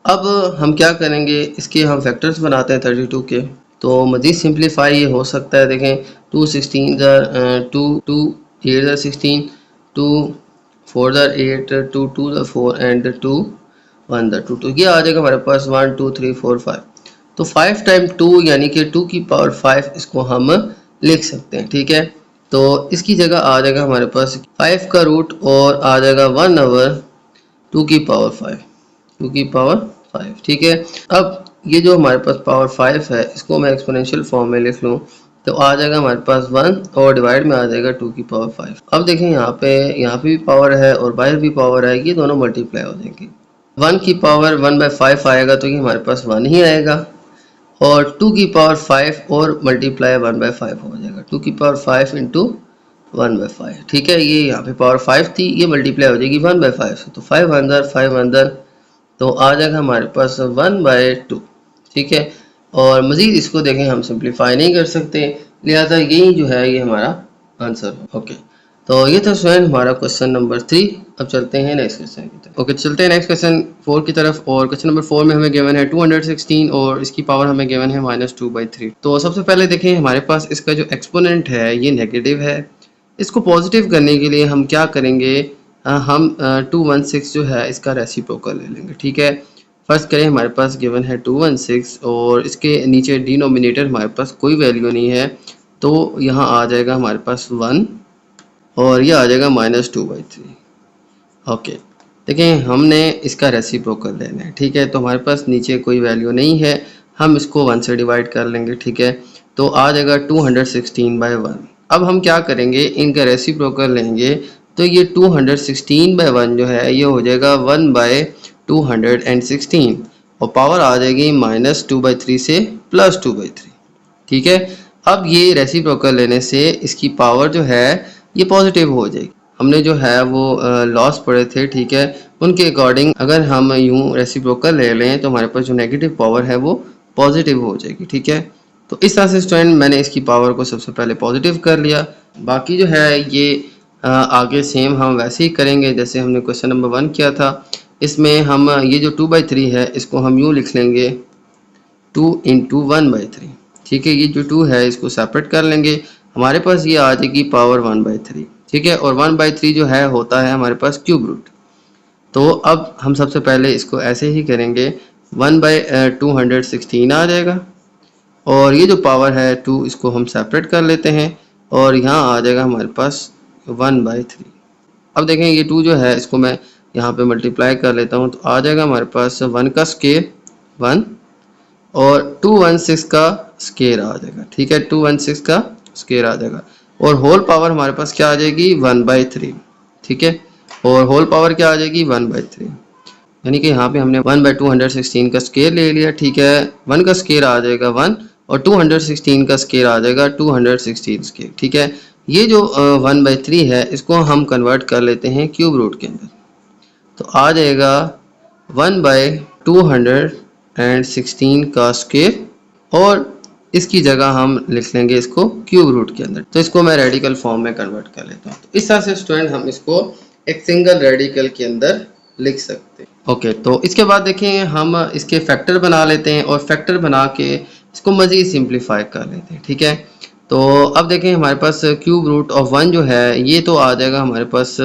अब हम क्या करेंगे, इसके हम फैक्टर्स बनाते हैं 32 के। तो मज़ीद सिंप्लीफाई ये हो सकता है। देखें 2 16 2 2 8 16 2 4 8 2 2 4 एंड 2 1 2 2। ये आ जाएगा हमारे पास 1 2 3 4 5। तो 5 टाइम 2 यानी कि 2 की पावर 5 इसको हम लिख सकते हैं। ठीक है, तो इसकी जगह आ जाएगा हमारे पास 5 का रूट और आ जाएगा 1/2 की पावर 5 2 की पावर 5। ठीक है, अब ये जो हमारे पास पावर 5 है इसको मैं एक्सपोनेंशियल फॉर्म में लिख लूँ तो आ जाएगा हमारे पास 1 और डिवाइड में आ जाएगा 2 की पावर 5। अब देखें यहाँ पे भी पावर है और बाहर भी पावर है, ये दोनों मल्टीप्लाई हो जाएंगे। 1 की पावर 1/5 आएगा तो ये हमारे पास 1 ही आएगा और 2 की पावर 5 और मल्टीप्लाई 1/5 हो जाएगा। 2 की पावर 5 इंटू 1/5। ठीक है, ये यहाँ पे पावर 5 थी, ये मल्टीप्लाई हो जाएगी 1/5 से, तो 500 तो आ जाएगा हमारे पास 1/2। ठीक है, और मज़ीद इसको देखें हम सिंप्लीफाई नहीं कर सकते, लिहाजा यही जो है ये हमारा आंसर है। ओके, तो ये था स्टूडेंट हमारा क्वेश्चन नंबर 3। अब चलते हैं नेक्स्ट क्वेश्चन की तरफ। ओके, चलते हैं नेक्स्ट क्वेश्चन 4 की तरफ। और क्वेश्चन नंबर 4 में हमें गिवन है 216 और इसकी पावर हमें गिवन है -2/3। तो सबसे पहले देखें हमारे पास इसका जो एक्सपोनेंट है ये नेगेटिव है। इसको पॉजिटिव करने के लिए हम क्या करेंगे, हम 216 जो है इसका रेसिप्रोकल ले लेंगे। ठीक है, फर्स्ट करें हमारे पास गिवन है 216 और इसके नीचे डिनोमिनेटर हमारे पास कोई वैल्यू नहीं है, तो यहाँ आ जाएगा हमारे पास 1 और ये आ जाएगा -2/3। ओके, देखें हमने इसका रेसिप्रोकल लेना है। ठीक है, तो हमारे पास नीचे कोई वैल्यू नहीं है, हम इसको 1 से डिवाइड कर लेंगे। ठीक है, तो आ जाएगा 216/1। अब हम क्या करेंगे, इनका रेसिप्रोकल लेंगे, तो ये 216/1 जो है ये हो जाएगा 1/216 और पावर आ जाएगी -2/3 से +2/3। ठीक है, अब ये रेसिप्रोकल लेने से इसकी पावर जो है ये पॉजिटिव हो जाएगी। हमने जो है वो लॉस पढ़े थे, ठीक है, उनके अकॉर्डिंग अगर हम यूं रेसिप्रोकल ले लें तो हमारे पास जो नेगेटिव पावर है वो पॉजिटिव हो जाएगी। ठीक है, तो इस तरह से स्टूडेंट मैंने इसकी पावर को सबसे पहले पॉजिटिव कर लिया। बाकी जो है ये आगे सेम हम वैसे ही करेंगे जैसे हमने क्वेश्चन नंबर 1 किया था। इसमें हम ये जो 2/3 है इसको हम यूँ लिख लेंगे 2 × 1/3। ठीक है, ये जो 2 है इसको सेपरेट कर लेंगे, हमारे पास ये आ जाएगी पावर 1/3। ठीक है, और 1/3 जो है होता है हमारे पास क्यूब रूट। तो अब हम सबसे पहले इसको ऐसे ही करेंगे, 1/216 आ जाएगा और ये जो पावर है 2 इसको हम सेपरेट कर लेते हैं और यहाँ आ जाएगा हमारे पास 1/3। अब देखें ये 2 जो है इसको मैं यहाँ पे मल्टीप्लाई कर लेता हूँ, तो आ जाएगा हमारे पास 1 का स्केयर 1 और 216 का स्केयर आ जाएगा। ठीक है, 216 का स्केयर आ जाएगा और होल पावर हमारे पास क्या आ जाएगी 1/3। ठीक है, और होल पावर क्या आ जाएगी 1/3, यानी कि यहाँ पे हमने 1/216 का स्केयर ले लिया। ठीक है, 1 का स्केयर आ जाएगा 1 और 216 का स्केयर आ जाएगा 216 स्केयर। ठीक है, ये जो 1/3 है इसको हम कन्वर्ट कर लेते हैं क्यूब रूट के अंदर, तो आ जाएगा 1/216 का स्केयर और इसकी जगह हम लिख लेंगे इसको क्यूब रूट के अंदर। तो इसको मैं रेडिकल फॉर्म में कन्वर्ट कर लेता हूँ। तो इस तरह से स्टूडेंट हम इसको एक सिंगल रेडिकल के अंदर लिख सकते हैं। ओके, तो इसके बाद देखें हम इसके फैक्टर बना लेते हैं और फैक्टर बना के इसको मज़ीद सिंप्लीफाई कर लेते हैं। ठीक है, तो अब देखें हमारे पास क्यूब रूट ऑफ 1 जो है ये तो आ जाएगा हमारे पास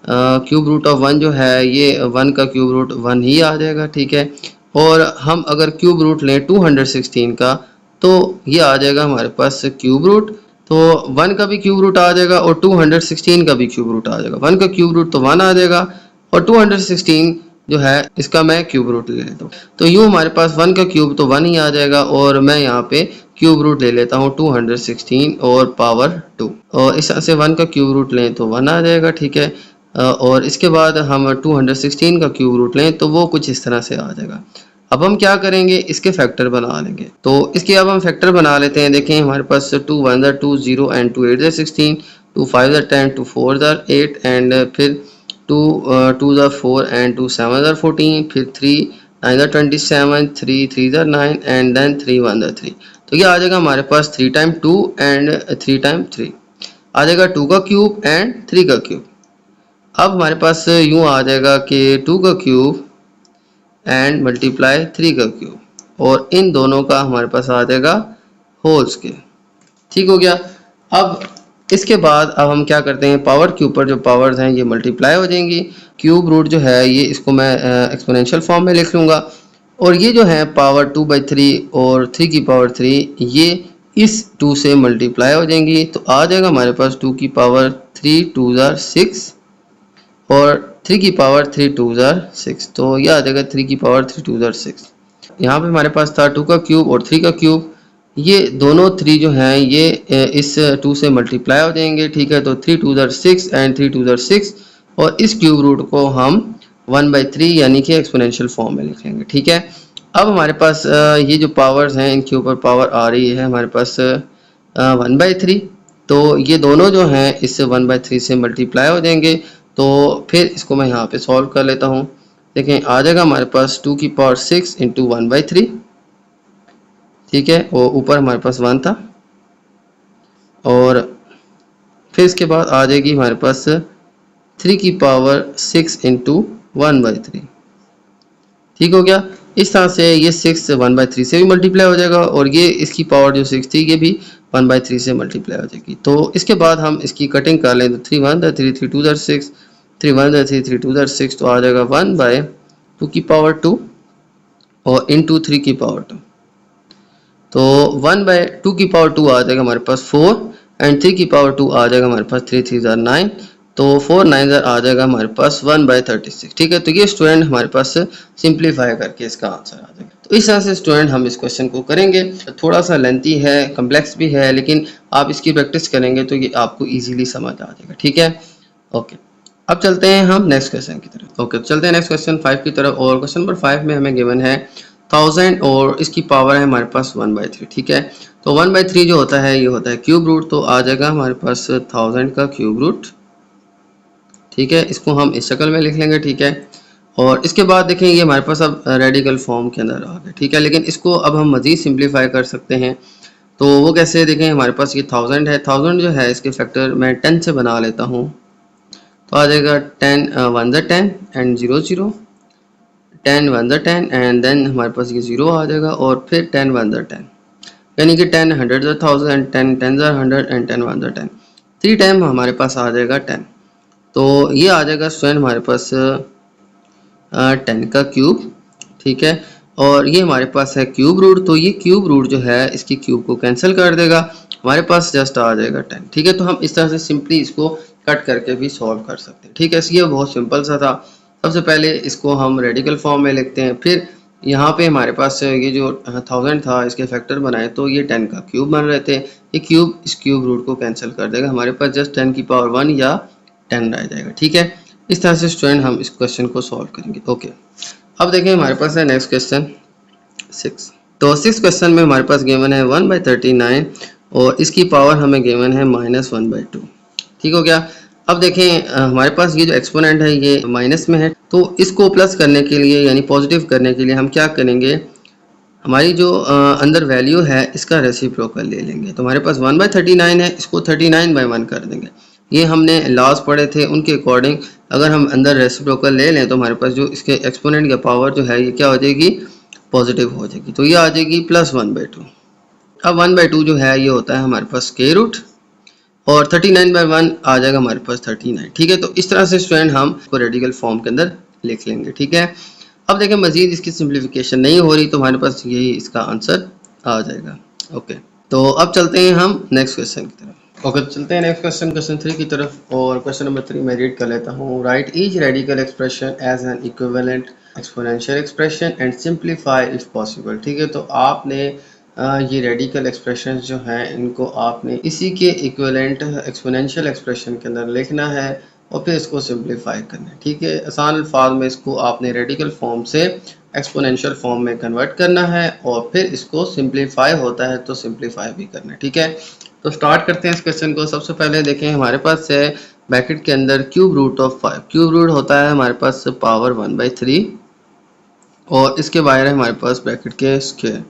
क्यूब रूट ऑफ 1 जो है ये 1 का क्यूब रूट 1 ही आ जाएगा। ठीक है, और हम अगर क्यूब रूट लें 216 का तो ये आ जाएगा हमारे पास क्यूब रूट, तो 1 का भी क्यूब रूट आ जाएगा और 216 का भी क्यूब रूट आ जाएगा। 1 का क्यूब रूट तो 1 आ जाएगा और 216 जो है इसका मैं क्यूब रूट ले लेता हूँ, तो यूँ हमारे पास 1 का क्यूब तो 1 ही आ जाएगा और मैं यहाँ पे क्यूब रूट ले लेता हूँ 216 और पावर 2, और इस तरह से 1 का क्यूब रूट लें तो 1 आ जाएगा। ठीक है, और इसके बाद हम 216 का क्यूब रूट लें तो वो कुछ इस तरह से आ जाएगा। अब हम क्या करेंगे, इसके फैक्टर बना लेंगे, तो इसके अब हम फैक्टर बना लेते हैं। देखें हमारे पास 2 1 2 0 एंड 2 8 16, 2 5 10, 2 4 8 एंड फिर 2 2 4 एंड 2 7 14, फिर 3 9 27, 3 3 9 एंड देन 3 1 3। तो ये आ जाएगा हमारे पास 3 टाइम 2 एंड 3 टाइम 3 आ जाएगा 2 का क्यूब एंड 3 का क्यूब। अब हमारे पास यूँ आ जाएगा कि 2 का क्यूब एंड मल्टीप्लाई 3 का क्यूब और इन दोनों का हमारे पास आ जाएगा होल स्केयर। ठीक हो गया। अब इसके बाद अब हम क्या करते हैं, पावर के ऊपर जो पावर्स हैं ये मल्टीप्लाई हो जाएंगी। क्यूब रूट जो है ये इसको मैं एक्सपोनेंशियल फॉर्म में लिख लूँगा और ये जो है पावर 2/3 और 3 की पावर 3 ये इस 2 से मल्टीप्लाई हो जाएंगी, तो आ जाएगा हमारे पास 2 की पावर 3 2 6 और 3 की पावर 3 2 6, तो यह आ जाएगा 3 की पावर 3 2 6। यहाँ पे हमारे पास था 2 का क्यूब और 3 का क्यूब, ये दोनों 3 जो हैं ये इस 2 से मल्टीप्लाई हो जाएंगे। ठीक है, तो 3 2 6 एंड 3 2 6 और इस क्यूब रूट को हम 1/3 यानी कि एक्सपोनेंशियल फॉर्म में लिख लेंगे। ठीक है, अब हमारे पास ये जो पावर्स हैं इनके ऊपर पावर आ रही है हमारे पास 1/3, तो ये दोनों जो हैं इससे 1/3 से मल्टीप्लाई हो जाएंगे। तो फिर इसको मैं यहाँ पे सॉल्व कर लेता हूँ। देखें आ जाएगा हमारे पास 2 की पावर 6 इंटू 1/3, ठीक है, और ऊपर हमारे पास 1 था, और फिर इसके बाद आ जाएगी हमारे पास 3 की पावर 6 इंटू 1/3, ठीक हो गया। इस तरह से ये 6 1/3 से भी मल्टीप्लाई हो जाएगा, और ये इसकी पावर जो 6 थी ये भी 1/3 से मल्टीप्लाई हो जाएगी। तो इसके बाद हम इसकी कटिंग कर लें तो 3 1 3 3 2 6, 3 1 3 3 2 6, तो आ जाएगा 1/2 की पावर 2 और इंटू 3 की पावर 2। तो 1/2 की पावर 2 आ जाएगा हमारे पास 4, एंड 3 की पावर 2 आ जाएगा हमारे पास 3 3 9, तो 4 9 आ जाएगा हमारे पास 1/36, ठीक है। तो ये स्टूडेंट हमारे पास सिंप्लीफाई करके इसका आंसर आ जाएगा। तो इस तरह से स्टूडेंट हम इस क्वेश्चन को करेंगे। थोड़ा सा लेंथी है, कम्प्लेक्स भी है, लेकिन आप इसकी प्रैक्टिस करेंगे तो ये आपको ईजिली समझ आ जाएगा, ठीक है। ओके, अब चलते हैं हम नेक्स्ट क्वेश्चन की तरफ। ओके, चलते हैं नेक्स्ट क्वेश्चन 5 की तरफ। और क्वेश्चन नंबर 5 में हमें गिवन है 1000 और इसकी पावर है हमारे पास 1/3, ठीक है। तो 1/3 जो होता है ये होता है क्यूब रूट, तो आ जाएगा हमारे पास 1000 का क्यूब रूट, ठीक है। इसको हम इस शक्ल में लिख लेंगे, ठीक है। और इसके बाद देखें ये हमारे पास अब रेडिकल फॉर्म के अंदर आ गया, ठीक है। लेकिन इसको अब हम मज़ीद सिंप्लीफाई कर सकते हैं। तो वो कैसे, देखें हमारे पास ये 1000 है, 1000 जो है इसके फैक्टर मैं 10 से बना लेता हूँ, तो आ जाएगा 10 1 ज़ा 10 एंड 0 0, 10 1 ज़ा 10 एंड देन हमारे पास ये 0 आ जाएगा, और फिर 10 1 ज़ा 10, यानी कि 10 100 ज़ा 1000, 10 10 ज़ा 100 एंड 10 1 ज़ा 10, 3 टाइम हमारे पास आ जाएगा 10। तो ये आ जाएगा स्टूडेंट हमारे पास 10 का क्यूब, ठीक है। और ये हमारे पास है क्यूब रूट, तो ये क्यूब रूट जो है इसकी क्यूब को कैंसिल कर देगा, हमारे पास जस्ट आ जाएगा 10, ठीक है। तो हम इस तरह से सिंपली इसको कट करके भी सॉल्व कर सकते हैं, ठीक है। ये बहुत सिंपल सा था। सबसे पहले इसको हम रेडिकल फॉर्म में लिखते हैं, फिर यहाँ पे हमारे पास ये जो 1000 था इसके फैक्टर बनाए तो ये 10 का क्यूब बन रहे थे, ये क्यूब इस क्यूब रूट को कैंसिल कर देगा, हमारे पास जस्ट 10 की पावर 1 या 10 रह जाएगा, ठीक है। इस तरह से स्टूडेंट हम इस क्वेश्चन को सॉल्व करेंगे। ओके, अब देखें हमारे पास है नेक्स्ट क्वेश्चन 6। तो 6 क्वेश्चन में हमारे पास गिवन है 1/39 और इसकी पावर हमें गिवन है -1/2, ठीक हो गया। अब देखें हमारे पास ये जो एक्सपोनेंट है ये माइनस में है, तो इसको प्लस करने के लिए यानी पॉजिटिव करने के लिए हम क्या करेंगे, हमारी जो अंदर वैल्यू है इसका रेसिप्रोकल ले लेंगे। तो हमारे पास 1/39 है, इसको 39/1 कर देंगे। ये हमने लॉस पढ़े थे उनके अकॉर्डिंग, अगर हम अंदर रेसिप्रोकल ले लें तो हमारे पास जो इसके एक्सपोनेंट की पावर जो है ये क्या हो जाएगी, पॉजिटिव हो जाएगी, तो ये आ जाएगी +1/2। अब 1/2 जो है ये होता है हमारे पास स्क्वायर रूट, और 39/1 आ जाएगा हमारे पास 39, ठीक है। तो इस तरह से स्टूडेंट हम इसको रेडिकल फॉर्म के अंदर लिख लेंगे, ठीक है। अब देखें मजीद इसकी सिंप्लीफिकेशन नहीं हो रही तो हमारे पास यही इसका आंसर आ जाएगा। ओके, तो अब चलते हैं हम नेक्स्ट क्वेश्चन की तरफ। ओके, चलते हैं नेक्स्ट क्वेश्चन, क्वेश्चन 3 की तरफ। और क्वेश्चन नंबर 3 मैं रीड कर लेता हूँ। Write each radical expression as an equivalent exponential expression and simplify if possible, ठीक है। तो आपने ये रेडिकल एक्सप्रेशन जो हैं इनको आपने इसी के इक्विवेलेंट एक्सपोनेंशियल एक्सप्रेशन के अंदर लिखना है और फिर इसको सिंप्लीफाई करना है, ठीक है। आसान अल्फाज में इसको आपने रेडिकल फॉर्म से एक्सपोनेंशियल फॉर्म में कन्वर्ट करना है और फिर इसको सिंप्लीफाई होता है तो सिंप्लीफाई भी करना है, ठीक है। तो स्टार्ट करते हैं इस क्वेश्चन को। सबसे पहले देखें हमारे पास है ब्रैकेट के अंदर cube root of 5, cube root होता है हमारे पास पावर 1/3 और इसके बाहर है हमारे पास ब्रैकेट के स्क्वायर।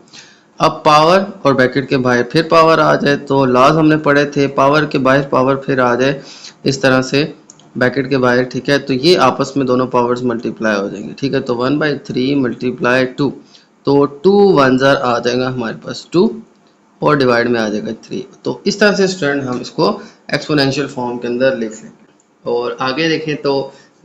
अब पावर और ब्रैकेट के बाहर फिर पावर आ जाए तो लॉज हमने पढ़े थे, पावर के बाहर पावर फिर आ जाए इस तरह से ब्रैकेट के बाहर, ठीक है। तो ये आपस में दोनों पावर्स मल्टीप्लाई हो जाएंगे, ठीक है। तो 1/3 मल्टीप्लाई 2, तो 2 1 आ जाएगा हमारे पास 2 और डिवाइड में आ जाएगा 3। तो इस तरह से स्टूडेंट हम इसको एक्सपोनेंशियल फॉर्म के अंदर लिख लेंगे और आगे देखें तो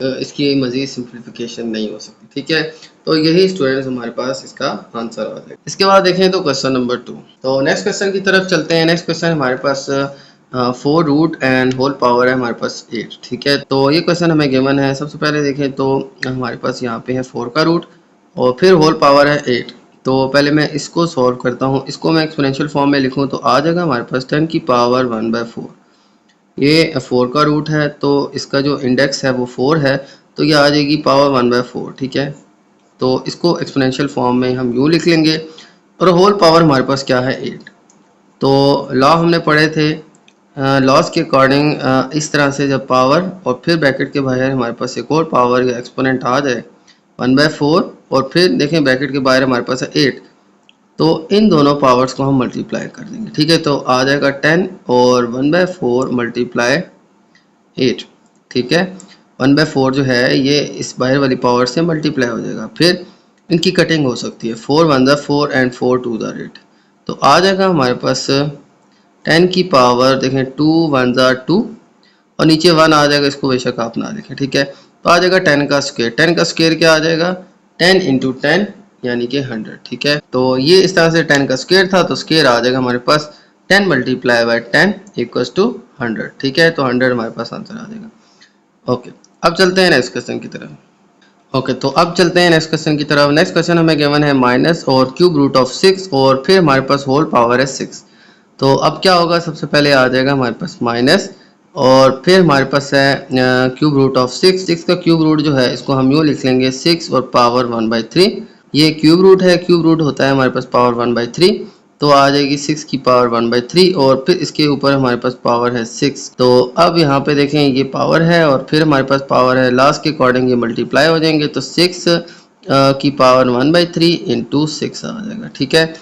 इसकी मजीद सिंप्लीफिकेशन नहीं हो सकती, ठीक है। तो यही स्टूडेंट्स हमारे पास इसका आंसर आ जाएगा। इसके बाद देखें तो क्वेश्चन नंबर 2। तो नेक्स्ट क्वेश्चन की तरफ चलते हैं। नेक्स्ट क्वेश्चन हमारे पास 4 रूट एंड होल पावर है हमारे पास 8, ठीक है। तो ये क्वेश्चन हमें गिवन है। सबसे पहले देखें तो हमारे पास यहाँ पे है 4 का रूट और फिर होल पावर है 8। तो पहले मैं इसको सॉल्व करता हूँ, इसको मैं एक्सपोनेंशियल फॉर्म में लिखूँ तो आ जाएगा हमारे पास 10 की पावर 1/4। ये 4 का रूट है तो इसका जो इंडेक्स है वो 4 है, तो ये आ जाएगी पावर 1/4, ठीक है। तो इसको एक्सपोनेंशियल फॉर्म में हम यूँ लिख लेंगे और होल पावर हमारे पास क्या है 8। तो लॉ हमने पढ़े थे लॉस के अकॉर्डिंग इस तरह से जब पावर और फिर ब्रैकेट के बाहर हमारे पास एक और पावर या एक्सपोनेंट आ जाए 1/4 और फिर देखें ब्रैकेट के बाहर हमारे पास है 8, तो इन दोनों पावर्स को हम मल्टीप्लाई कर देंगे। ठीक है, तो आ जाएगा 10 और 1/4 मल्टीप्लाई 8। ठीक है, 1/4 जो है ये इस बाहर वाली पावर से मल्टीप्लाई हो जाएगा, फिर इनकी कटिंग हो सकती है 4 1 4 एंड 4 2 8, तो आ जाएगा हमारे पास 10 की पावर देखें 2 1 2 और नीचे 1 आ जाएगा, इसको बेशक आप ना लिखें। ठीक है, तो आ जाएगा 10 का स्क्वायर। 10 का स्क्वायर क्या आ जाएगा 10 इंटू 10 यानी कि 100। ठीक है, तो ये इस तरह से 10 का स्क्वायर था, तो स्क्वायर आ जाएगा हमारे पास 10 मल्टीप्लाई बाय 10 इक्वल्स टू 100। ठीक है, तो 100 हमारे पास आंसर आ जाएगा। ओके, अब चलते हैं नेक्स्ट क्वेश्चन की तरफ। ओके, तो अब चलते हैं नेक्स्ट क्वेश्चन की तरफ। नेक्स्ट क्वेश्चन हमें गिवन है माइनस और क्यूब रूट ऑफ 6 और फिर हमारे पास होल पावर है 6। तो अब क्या होगा, सबसे पहले आ जाएगा हमारे पास माइनस और फिर हमारे पास है क्यूब रूट ऑफ 6। 6 का क्यूब रूट जो है इसको हम यूँ लिख लेंगे 6 और पावर 1/3। ये क्यूब रूट है, क्यूब रूट होता है हमारे पास पावर 1/3, तो आ जाएगी 6 की पावर 1/3 और फिर इसके ऊपर हमारे पास पावर है 6। तो अब यहाँ पे देखें ये पावर है और फिर हमारे पास पावर है, लास्ट के अकॉर्डिंग ये मल्टीप्लाई हो जाएंगे, तो 6 की पावर 1/3 इंटू 6 आ जाएगा। ठीक है,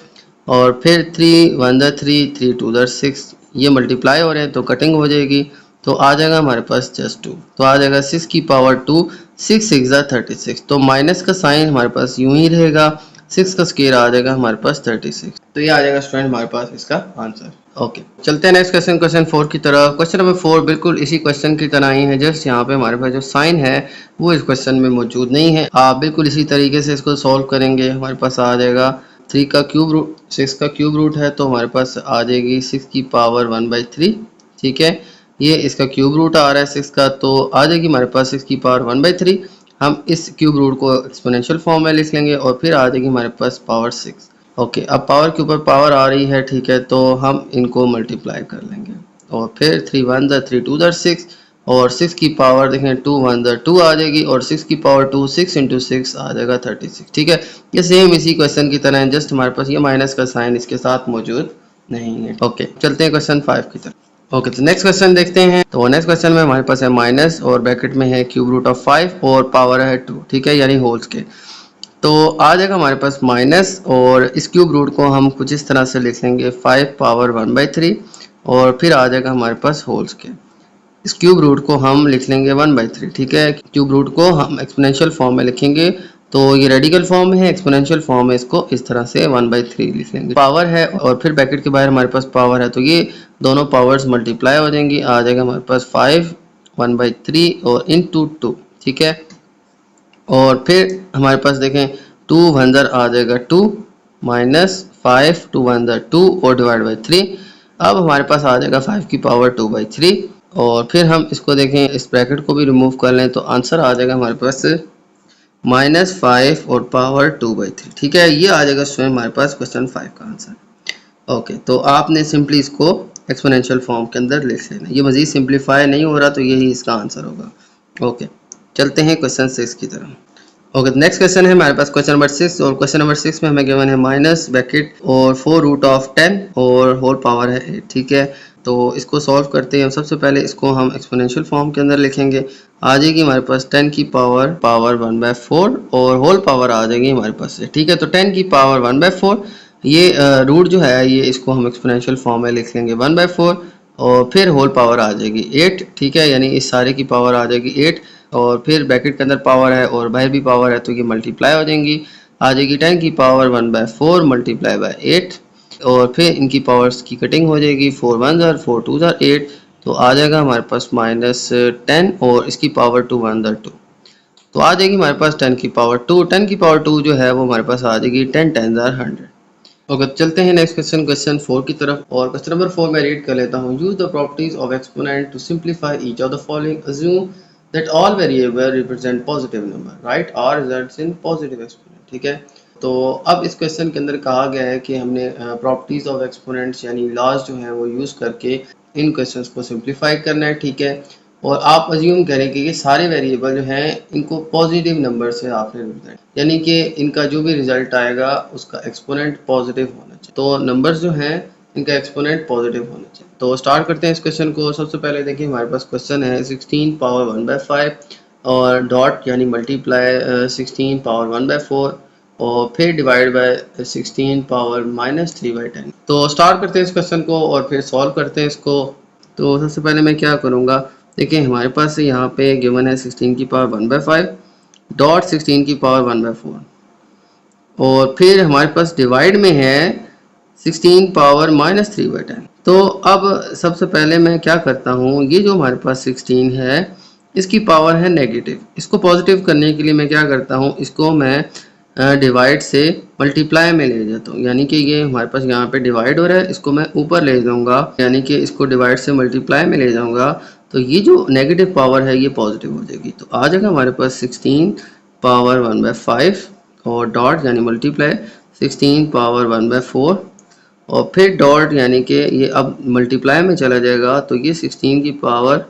और फिर 3 1 3 3 2 6 ये मल्टीप्लाई हो रहे हैं तो कटिंग हो जाएगी, तो आ जाएगा हमारे पास जस्ट 2, तो आ जाएगा 6 की पावर 2 6 6 36, तो माइनस का साइन हमारे पास यूं ही रहेगा, 6 का स्क्वायर आ जाएगा हमारे पास 36, तो ये आ जाएगा स्टूडेंट हमारे पास इसका आंसर। ओके, चलते हैं नेक्स्ट क्वेश्चन, क्वेश्चन 4 की तरफ। क्वेश्चन नंबर 4 बिल्कुल इसी क्वेश्चन की तरह ही है, जस्ट यहाँ पे हमारे पास जो साइन है वो इस क्वेश्चन में मौजूद नहीं है। आप बिल्कुल इसी तरीके से इसको सॉल्व करेंगे, हमारे पास आ जाएगा 3 का क्यूब रूट 6 का क्यूब रूट है, तो हमारे पास आ जाएगी 6 की पावर 1/3। ठीक है, ये इसका क्यूब रूट आ रहा है 6 का, तो आ जाएगी हमारे पास 6 की पावर 1/3। हम इस क्यूब रूट को एक्सपोनेंशियल फॉर्म में लिख लेंगे और फिर आ जाएगी हमारे पास पावर 6। ओके, अब पावर के ऊपर पावर आ रही है। ठीक है, तो हम इनको मल्टीप्लाई कर लेंगे और फिर 3 1 3 2 6 और 6 की पावर देखें 2 1 2 आ जाएगी और 6 की पावर 2 6 इंटू 6 आ जाएगा 36। ठीक है, ये सेम इसी क्वेश्चन की तरह है, जस्ट हमारे पास ये माइनस का साइन इसके साथ मौजूद नहीं है। ओके, चलते हैं क्वेश्चन 5 की तरफ। ओके, तो नेक्स्ट क्वेश्चन देखते हैं। तो नेक्स्ट क्वेश्चन में हमारे पास है माइनस और ब्रैकेट में है क्यूब रूट ऑफ 5 और पावर है 2। ठीक है, यानी होल्स के, तो आ जाएगा हमारे पास माइनस और इस क्यूब रूट को हम कुछ इस तरह से लिख लेंगे 5 पावर 1/3 और फिर आ जाएगा हमारे पास होल्स के। इस क्यूब रूट को हम लिख लेंगे 1/3। ठीक है, क्यूब रूट को हम एक्सपोनेंशियल फॉर्म में लिखेंगे, तो ये रेडिकल फॉर्म में है, एक्सपोनेंशियल फॉर्म में इसको इस तरह से 1/3 लिख लेंगे। पावर है और फिर ब्रैकेट के बाहर हमारे पास पावर है, तो ये दोनों पावर्स मल्टीप्लाई हो जाएंगी, आ जाएगा हमारे पास 5 1/3 और इंटू 2। ठीक है, और फिर हमारे पास देखें 2 1 आ जाएगा 2 माइनस 5 2 1 2 और डिवाइड बाई 3। अब हमारे पास आ जाएगा 5 की पावर 2/3 और फिर हम इसको देखें, इस ब्रैकेट को भी रिमूव कर लें, तो आंसर आ जाएगा हमारे पास -5 और पावर 2/3। ठीक है, ये आ जाएगा स्टूडेंट हमारे पास क्वेश्चन 5 का आंसर। ओके, तो आपने सिंपली इसको एक्सपोनेंशियल फॉर्म के अंदर लिख लेना, ये मज़ीद सिंप्लीफाई नहीं हो रहा, तो यही इसका आंसर होगा। ओके, चलते हैं क्वेश्चन 6 की तरफ। ओके, नेक्स्ट क्वेश्चन है हमारे पास क्वेश्चन नंबर 6 और क्वेश्चन नंबर 6 में हमें गिवन है माइनस ब्रैकेट और 4 रूट ऑफ 10 और होल पावर है 8। ठीक है, तो इसको सॉल्व करते हैं। सबसे पहले इसको हम एक्सपोनेंशियल फॉर्म के अंदर लिखेंगे, आ जाएगी हमारे पास 10 की पावर 1/4 और होल पावर आ जाएगी हमारे पास से। ठीक है, तो 10 की पावर 1/4, ये रूट जो है ये इसको हम एक्सपोनेंशियल फॉर्म में लिख लेंगे 1/4 और फिर होल पावर आ जाएगी 8। ठीक है, यानी इस सारे की पावर आ जाएगी 8 और फिर ब्रैकेट के अंदर पावर है और बाहर भी पावर है, तो ये मल्टीप्लाई हो जाएंगी, आ जाएगी 10 की पावर 1/4 मल्टीप्लाई बाय 8 और फिर इनकी पावर्स की कटिंग हो जाएगी 4 1 4 2 8, तो आ जाएगा हमारे पास -10 और इसकी पावर 2 1 2, तो आ जाएगी हमारे पास 10 की पावर 2। 10 की पावर 2 जो है वो हमारे पास आ जाएगी 10 10 100। ओके, चलते हैं नेक्स्ट क्वेश्चन, क्वेश्चन 4 की तरफ। और क्वेश्चन नंबर 4 मैं रीड कर लेता हूँ। Use the properties of exponent to simplify each of the following. Assume that all variable represent positive number, write our results in positive exponent. ठीक है, तो अब इस क्वेश्चन के अंदर कहा गया है कि हमने प्रॉपर्टीज ऑफ एक्सपोनेंट्स यानी लॉज जो है वो यूज़ करके इन क्वेश्चंस को सिंप्लीफाई करना है। ठीक है, और आप अज्यूम करें कि ये सारे वेरिएबल जो हैं इनको पॉजिटिव नंबर से आपने रिप्रेजेंट, यानी कि इनका जो भी रिजल्ट आएगा उसका एक्सपोनेंट पॉजिटिव होना चाहिए। तो नंबर्स जो हैं इनका एक्सपोनेंट पॉजिटिव होना चाहिए। तो स्टार्ट करते हैं इस क्वेश्चन को। सबसे पहले देखिए हमारे पास क्वेश्चन है 16 पावर 1/5 और डॉट यानी मल्टीप्लाई 16 पावर 1/4 और फिर डिवाइड बाय 16 पावर -3/10। तो स्टार्ट करते हैं इस क्वेश्चन को और फिर सॉल्व करते हैं इसको। तो सबसे पहले मैं क्या करूँगा, देखिए हमारे पास यहाँ पे गिवन है 16 की पावर 1/5 डॉट 16 की पावर 1/4 और फिर हमारे पास डिवाइड में है 16 पावर -3/10। तो अब सबसे पहले मैं क्या करता हूँ, ये जो हमारे पास 16 है इसकी पावर है नेगेटिव, इसको पॉजिटिव करने के लिए मैं क्या करता हूँ, इसको मैं डिवाइड से मल्टीप्लाई में ले जाता हूँ। यानी कि ये हमारे पास यहाँ पे डिवाइड हो रहा है, इसको मैं ऊपर ले जाऊँगा, यानी कि इसको डिवाइड से मल्टीप्लाई में ले जाऊँगा तो ये जो नेगेटिव पावर है ये पॉजिटिव हो जाएगी। तो आ जाएगा हमारे पास 16 पावर 1/5 और डॉट यानी मल्टीप्लाई 16 पावर 1/4 और फिर डॉट यानी कि ये अब मल्टीप्लाई में चला जाएगा तो ये 16 की पावर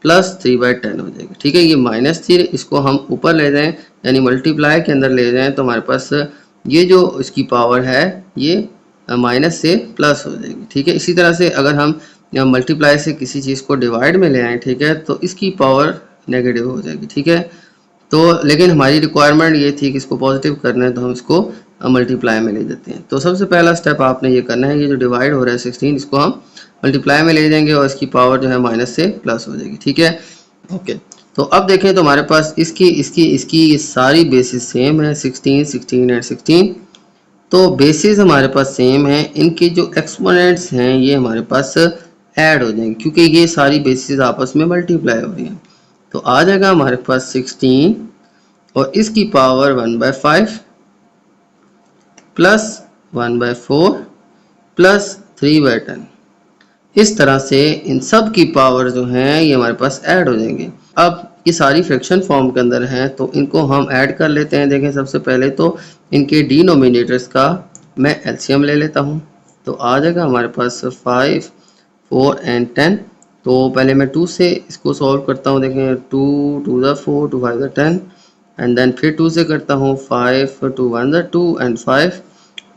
+3/10 हो जाएगी। ठीक है, ये -3 इसको हम ऊपर ले जाएं यानी मल्टीप्लाई के अंदर ले जाएं तो हमारे पास ये जो इसकी पावर है ये माइनस से प्लस हो जाएगी। ठीक है, इसी तरह से अगर हम मल्टीप्लाई से किसी चीज़ को डिवाइड में ले आएँ, ठीक है, तो इसकी पावर नेगेटिव हो जाएगी। ठीक है, तो लेकिन हमारी रिक्वायरमेंट ये थी कि इसको पॉजिटिव करना है तो हम इसको मल्टीप्लाई में ले देते हैं। तो सबसे पहला स्टेप आपने ये करना है, ये जो डिवाइड हो रहा है 16 इसको हम मल्टीप्लाई में ले जाएंगे और इसकी पावर जो है माइनस से प्लस हो जाएगी। ठीक है, ओके। तो अब देखें तो हमारे पास इसकी ये सारी बेसिस सेम है, 16 16 एंड 16। तो बेसिस हमारे पास सेम है, इनके जो एक्सपोनेंट्स हैं ये हमारे पास ऐड हो जाएंगे क्योंकि ये सारी बेसिस आपस में मल्टीप्लाई हो रही हैं। तो आ जाएगा हमारे पास 16 और इसकी पावर 1/5 प्लस 1/4 प्लस 3/10। इस तरह से इन सब की पावर जो हैं ये हमारे पास ऐड हो जाएंगे। अब ये सारी फ्रैक्शन फॉर्म के अंदर हैं तो इनको हम ऐड कर लेते हैं। देखें सबसे पहले तो इनके डिनोमिनेटर्स का मैं एलसीएम ले लेता हूँ। तो आ जाएगा हमारे पास 5 4 एंड 10। तो पहले मैं 2 से इसको सॉल्व करता हूँ। देखें 2 2 ज़ा 4 2 5 ज़ा 10 एंड देन फिर 2 से करता हूँ 5 2 1 ज़ा 2 एंड 5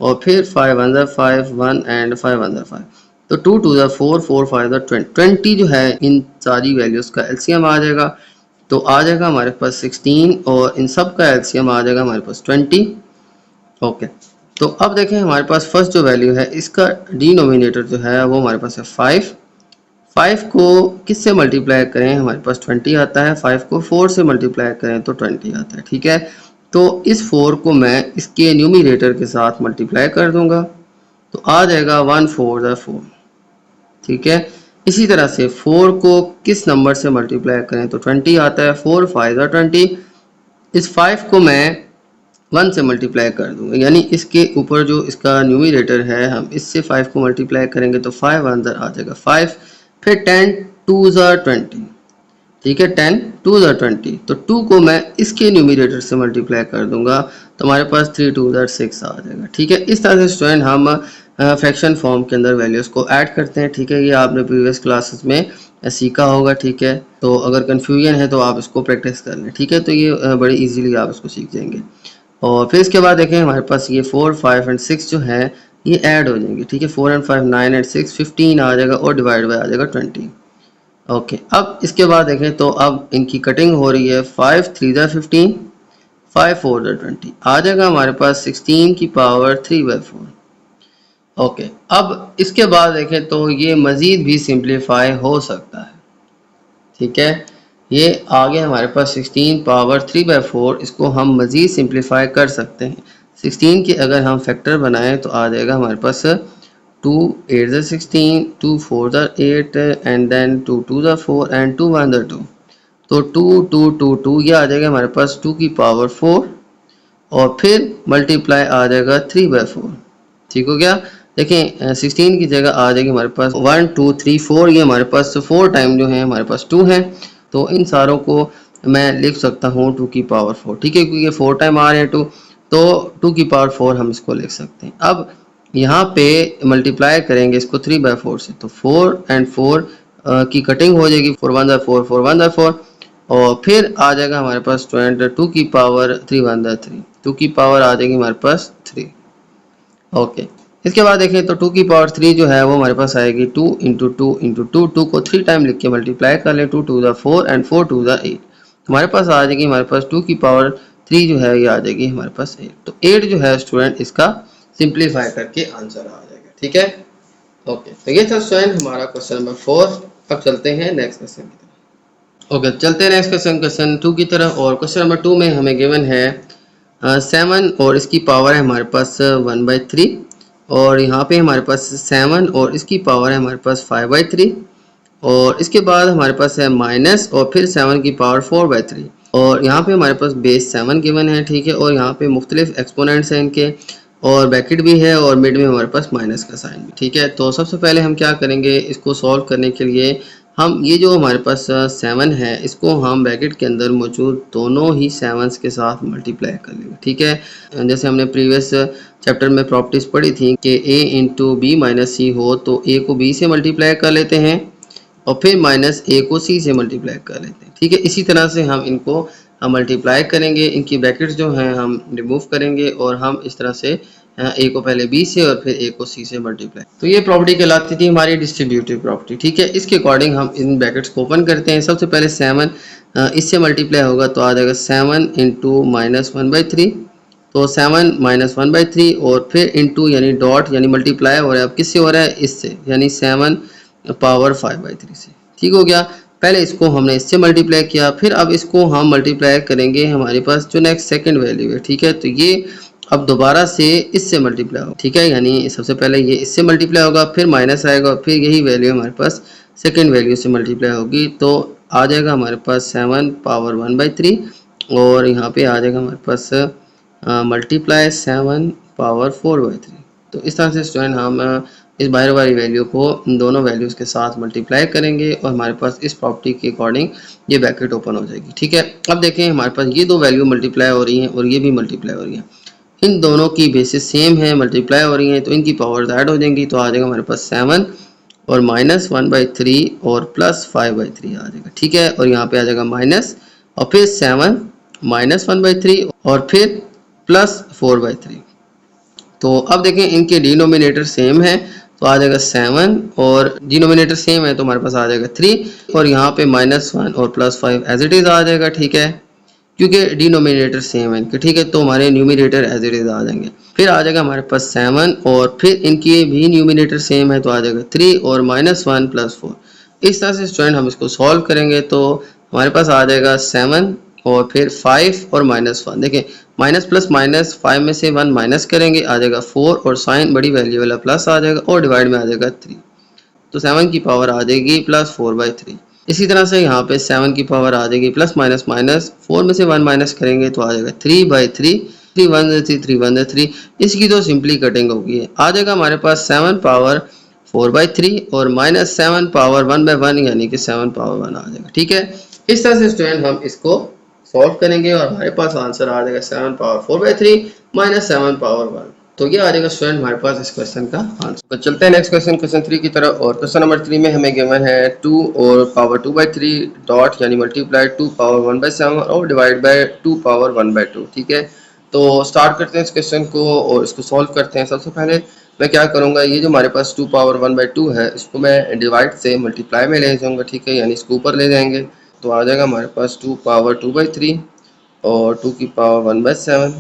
और फिर 5 1 ज़ा 5 1 एंड 5 1 ज़ा 5। तो 2 2 ज़ा 4 4 5 ज़ा 20 जो है इन सारी वैल्यूज़ का एलसीएम आ जाएगा। तो आ जाएगा हमारे पास 16 और इन सब का एलसीएम आ जाएगा हमारे पास 20। ओके, तो अब देखें हमारे पास फर्स्ट जो वैल्यू है इसका डिनोमिनेटर जो है वो हमारे पास है 5। 5 को किससे मल्टीप्लाई करें, हमारे पास 20 आता है। 5 को 4 से मल्टीप्लाई करें तो 20 आता है। ठीक है, तो इस 4 को मैं इसके न्यूमिनेटर के साथ मल्टीप्लाई कर दूंगा तो आ जाएगा 1 4 ज़ा 4। ठीक है, इसी तरह से 4 को किस नंबर से मल्टीप्लाई करें तो 20 आता है। 4 5 ज़ा 20। इस 5 को मैं 1 से मल्टीप्लाई कर दूंगा यानी इसके ऊपर जो इसका न्यूमिनेटर है हम इससे 5 को मल्टीप्लाई करेंगे तो 5 अंदर आ जाएगा 5। फिर 10 2 ज़ा 20। ठीक है, 10 2 ज़ा 20। तो 2 को मैं इसके न्यूमिनेटर से मल्टीप्लाई कर दूंगा तो हमारे पास 3 2 ज़ा 6 आ जाएगा। ठीक है, इस तरह से स्टूडेंट हम फ्रैक्शन फॉर्म के अंदर वैल्यूज़ को ऐड करते हैं। ठीक है, ये आपने प्रीवियस क्लासेस में सीखा होगा। ठीक है, तो अगर कन्फ्यूजन है तो आप इसको प्रैक्टिस कर लें। ठीक है, तो ये बड़ी ईजीली आप इसको सीख जाएंगे। और फिर इसके बाद देखें हमारे पास ये 4 5 एंड 6 जो है ये ऐड हो जाएंगे। ठीक है, 4 एंड 5 9 एंड 6 15 आ जाएगा और डिवाइड बाय आ जाएगा 20। ओके, अब इसके बाद देखें तो अब इनकी कटिंग हो रही है। 5 3 ज़ा 15 5 4 ज़ा 20 आ जाएगा हमारे पास 16 की पावर 3/4। ओके, अब इसके बाद देखें तो ये मज़ीद भी सिंप्लीफाई हो सकता है। ठीक है, ये आगे हमारे पास 16 पावर 3/4 इसको हम मज़ीद सिंप्लीफाई कर सकते हैं। 16 के अगर हम फैक्टर बनाएं तो आ जाएगा हमारे पास 2 8 ज़ा 16 2 4 ज़ा 8 एंड देन 2 2 ज़ा 4 एंड 2 1 ज़ा 2। तो 2 2 2 2 ये आ जाएगा हमारे पास 2 की पावर 4 और फिर मल्टीप्लाई आ जाएगा 3/4। ठीक हो गया। देखें 16 की जगह आ जाएगी हमारे पास 1 2 3 4। ये हमारे पास 4 टाइम जो है हमारे पास 2 हैं तो इन सारों को मैं लिख सकता हूँ 2 की पावर 4। ठीक है, क्योंकि 4 टाइम आ रहे हैं 2 तो 2 की पावर 4 हम इसको लिख सकते हैं। अब यहाँ पे मल्टीप्लाई करेंगे इसको 3/4 से तो 4 एंड 4 की कटिंग हो जाएगी। 4 1 ज़ा 4 4 1 ज़ा 4 और फिर आ जाएगा हमारे पास 2 की पावर 3 1 ज़ा 3। 2 की पावर आ जाएगी हमारे पास 3। ओके, इसके बाद देखें तो 2 की पावर 3 जो है वो हमारे पास आएगी 2 इंटू टू इंटू टू, 2 को 3 टाइम लिख के मल्टीप्लाई कर लें, 2 to the 4 and 4 to the 8, हमारे पास आ जाएगी हमारे पास 2 की पावर 3 जो है ये आ जाएगी हमारे पास 8। तो 8 जो है स्टूडेंट इसका सिंप्लीफाई करके आंसर आ जाएगा। ठीक है, ओके। तो ये था स्टूडेंट हमारा क्वेश्चन नंबर 4। अब चलते हैं नेक्स्ट क्वेश्चन की तरफ। ओके, चलते हैं नेक्स्ट क्वेश्चन, क्वेश्चन 2 की तरफ। और क्वेश्चन नंबर 2 में हमें गिवन है 7 और इसकी पावर है हमारे पास 1/3, और यहाँ पे हमारे पास 7 और इसकी पावर है हमारे पास 5/3, और इसके बाद हमारे पास है माइनस और फिर 7 की पावर 4/3, और यहाँ पे हमारे पास बेस 7 गिवन है। ठीक है, और यहाँ पे मुख्तलिफ एक्सपोनेंट्स हैं इनके, और ब्रैकेट भी है, और मिड में हमारे पास माइनस का साइन भी। ठीक है, तो सबसे पहले हम क्या करेंगे, इसको सॉल्व करने के लिए हम ये जो हमारे पास 7 है इसको हम ब्रैकेट के अंदर मौजूद दोनों ही 7s के साथ मल्टीप्लाई कर लेंगे। ठीक है, जैसे हमने प्रीवियस चैप्टर में प्रॉपर्टीज पढ़ी थी कि a इंटू बी माइनस सी हो तो a को b से मल्टीप्लाई कर लेते हैं और फिर माइनस a को c से मल्टीप्लाई कर लेते हैं। ठीक है, इसी तरह से हम इनको मल्टीप्लाई करेंगे, इनकी ब्रैकेट्स जो हैं हम रिमूव करेंगे, और हम इस तरह से a को पहले b से और फिर a को c से मल्टीप्लाई। तो ये प्रॉपर्टी कहलाती थी हमारी डिस्ट्रीब्यूटिव प्रॉपर्टी। ठीक है, इसके अकॉर्डिंग हम इन ब्रैकेट्स को ओपन करते हैं। सबसे पहले 7 इससे मल्टीप्लाई होगा तो आ जाएगा 7 इंटू माइनस 1/3, तो 7 माइनस 1/3 और फिर इंटू यानी डॉट यानी मल्टीप्लाई हो रहा है। अब किससे हो रहा है, इससे, यानी 7 पावर 5/3 से। ठीक हो गया, पहले इसको हमने इससे मल्टीप्लाई किया, फिर अब इसको हम मल्टीप्लाई करेंगे हमारे पास जो नेक्स्ट सेकंड वैल्यू है। ठीक है, तो ये अब दोबारा से इससे मल्टीप्लाई होगा। ठीक है, यानी सबसे पहले ये इससे मल्टीप्लाई होगा, फिर माइनस आएगा, फिर यही वैल्यू हमारे पास सेकंड वैल्यू से मल्टीप्लाई होगी, तो आ जाएगा हमारे पास 7 पावर 1/3, और यहाँ पे आ जाएगा हमारे पास मल्टीप्लाई 7 पावर 4/3। तो इस तरह से स्टूडेंट हम इस बाहर वाली वैल्यू को दोनों वैल्यूज़ के साथ मल्टीप्लाई करेंगे, और हमारे पास इस प्रॉपर्टी के अकॉर्डिंग ये ब्रैकेट ओपन हो जाएगी। ठीक है, अब देखें हमारे पास ये दो वैल्यू मल्टीप्लाई हो रही हैं और ये भी मल्टीप्लाई हो रही हैं, इन दोनों की बेसिस सेम है, मल्टीप्लाई हो रही हैं, तो इनकी पावर्स ऐड हो जाएंगी, तो आ जाएगा हमारे पास 7 और माइनस 1/3 और प्लस 5/3 आ जाएगा। ठीक है, और यहाँ पे आ जाएगा माइनस और फिर 7 माइनस 1/3 और फिर प्लस 4/3। तो अब देखें इनके डिनोमिनेटर सेम है, तो आ जाएगा 7 और डिनोमिनेटर सेम है तो हमारे पास आ जाएगा 3, और यहाँ पे -1 और +5 एज इट इज़ आ जाएगा। ठीक है, क्योंकि डिनोमिनेटर सेम है इनके। ठीक है, तो हमारे न्यूमिनेटर एज इट इज़ आ जाएंगे। फिर आ जाएगा हमारे पास 7 और फिर इनके भी न्यूमिनेटर सेम है तो आ जाएगा 3 और -1 +4। इस तरह से स्टूडेंट हम इसको सॉल्व करेंगे तो हमारे पास आ जाएगा 7 और फिर 5 और -1। देखिए माइनस प्लस माइनस 5 में से 1 माइनस करेंगे आ जाएगा 4 और साइन बड़ी वैल्यू वाला प्लस आ जाएगा और डिवाइड में आ जाएगा 3, तो 7 की पावर आ जाएगी +4/3। इसी तरह से यहाँ पे 7 की पावर आ जाएगी प्लस माइनस माइनस 4 में से 1 माइनस करेंगे तो आ जाएगा 3/3, 3 1 3 3 1 3। इसकी तो सिंपली कटिंग होगी, आ जाएगा हमारे पास 7 पावर 4/3 और -7 पावर 1/1 यानी कि 7 पावर 1 आ जाएगा। ठीक है, इस तरह से स्टूडेंट हम इसको सॉल्व करेंगे और हमारे पास आंसर आ जाएगा 7 पावर 4/3 -7 पावर 1। तो ये आ जाएगा स्टूडेंट हमारे पास इस क्वेश्चन का आंसर। तो चलते हैं नेक्स्ट क्वेश्चन, क्वेश्चन 3 की तरफ। और क्वेश्चन नंबर 3 में हमें गिवन है 2 और पावर 2/3 डॉट यानी मल्टीप्लाई 2 पावर 1/7 और डिवाइड बाय 2 पावर 1/2। ठीक है, तो स्टार्ट करते हैं इस क्वेश्चन को और इसको सॉल्व करते हैं। सबसे पहले मैं क्या करूँगा, ये जो हमारे पास 2 पावर 1/2 है इसको मैं डिवाइड से मल्टीप्लाई में ले जाऊँगा। ठीक है, यानी इसको ऊपर ले जाएंगे तो आ जाएगा हमारे पास 2 पावर 2/3 और 2 की पावर 1/7,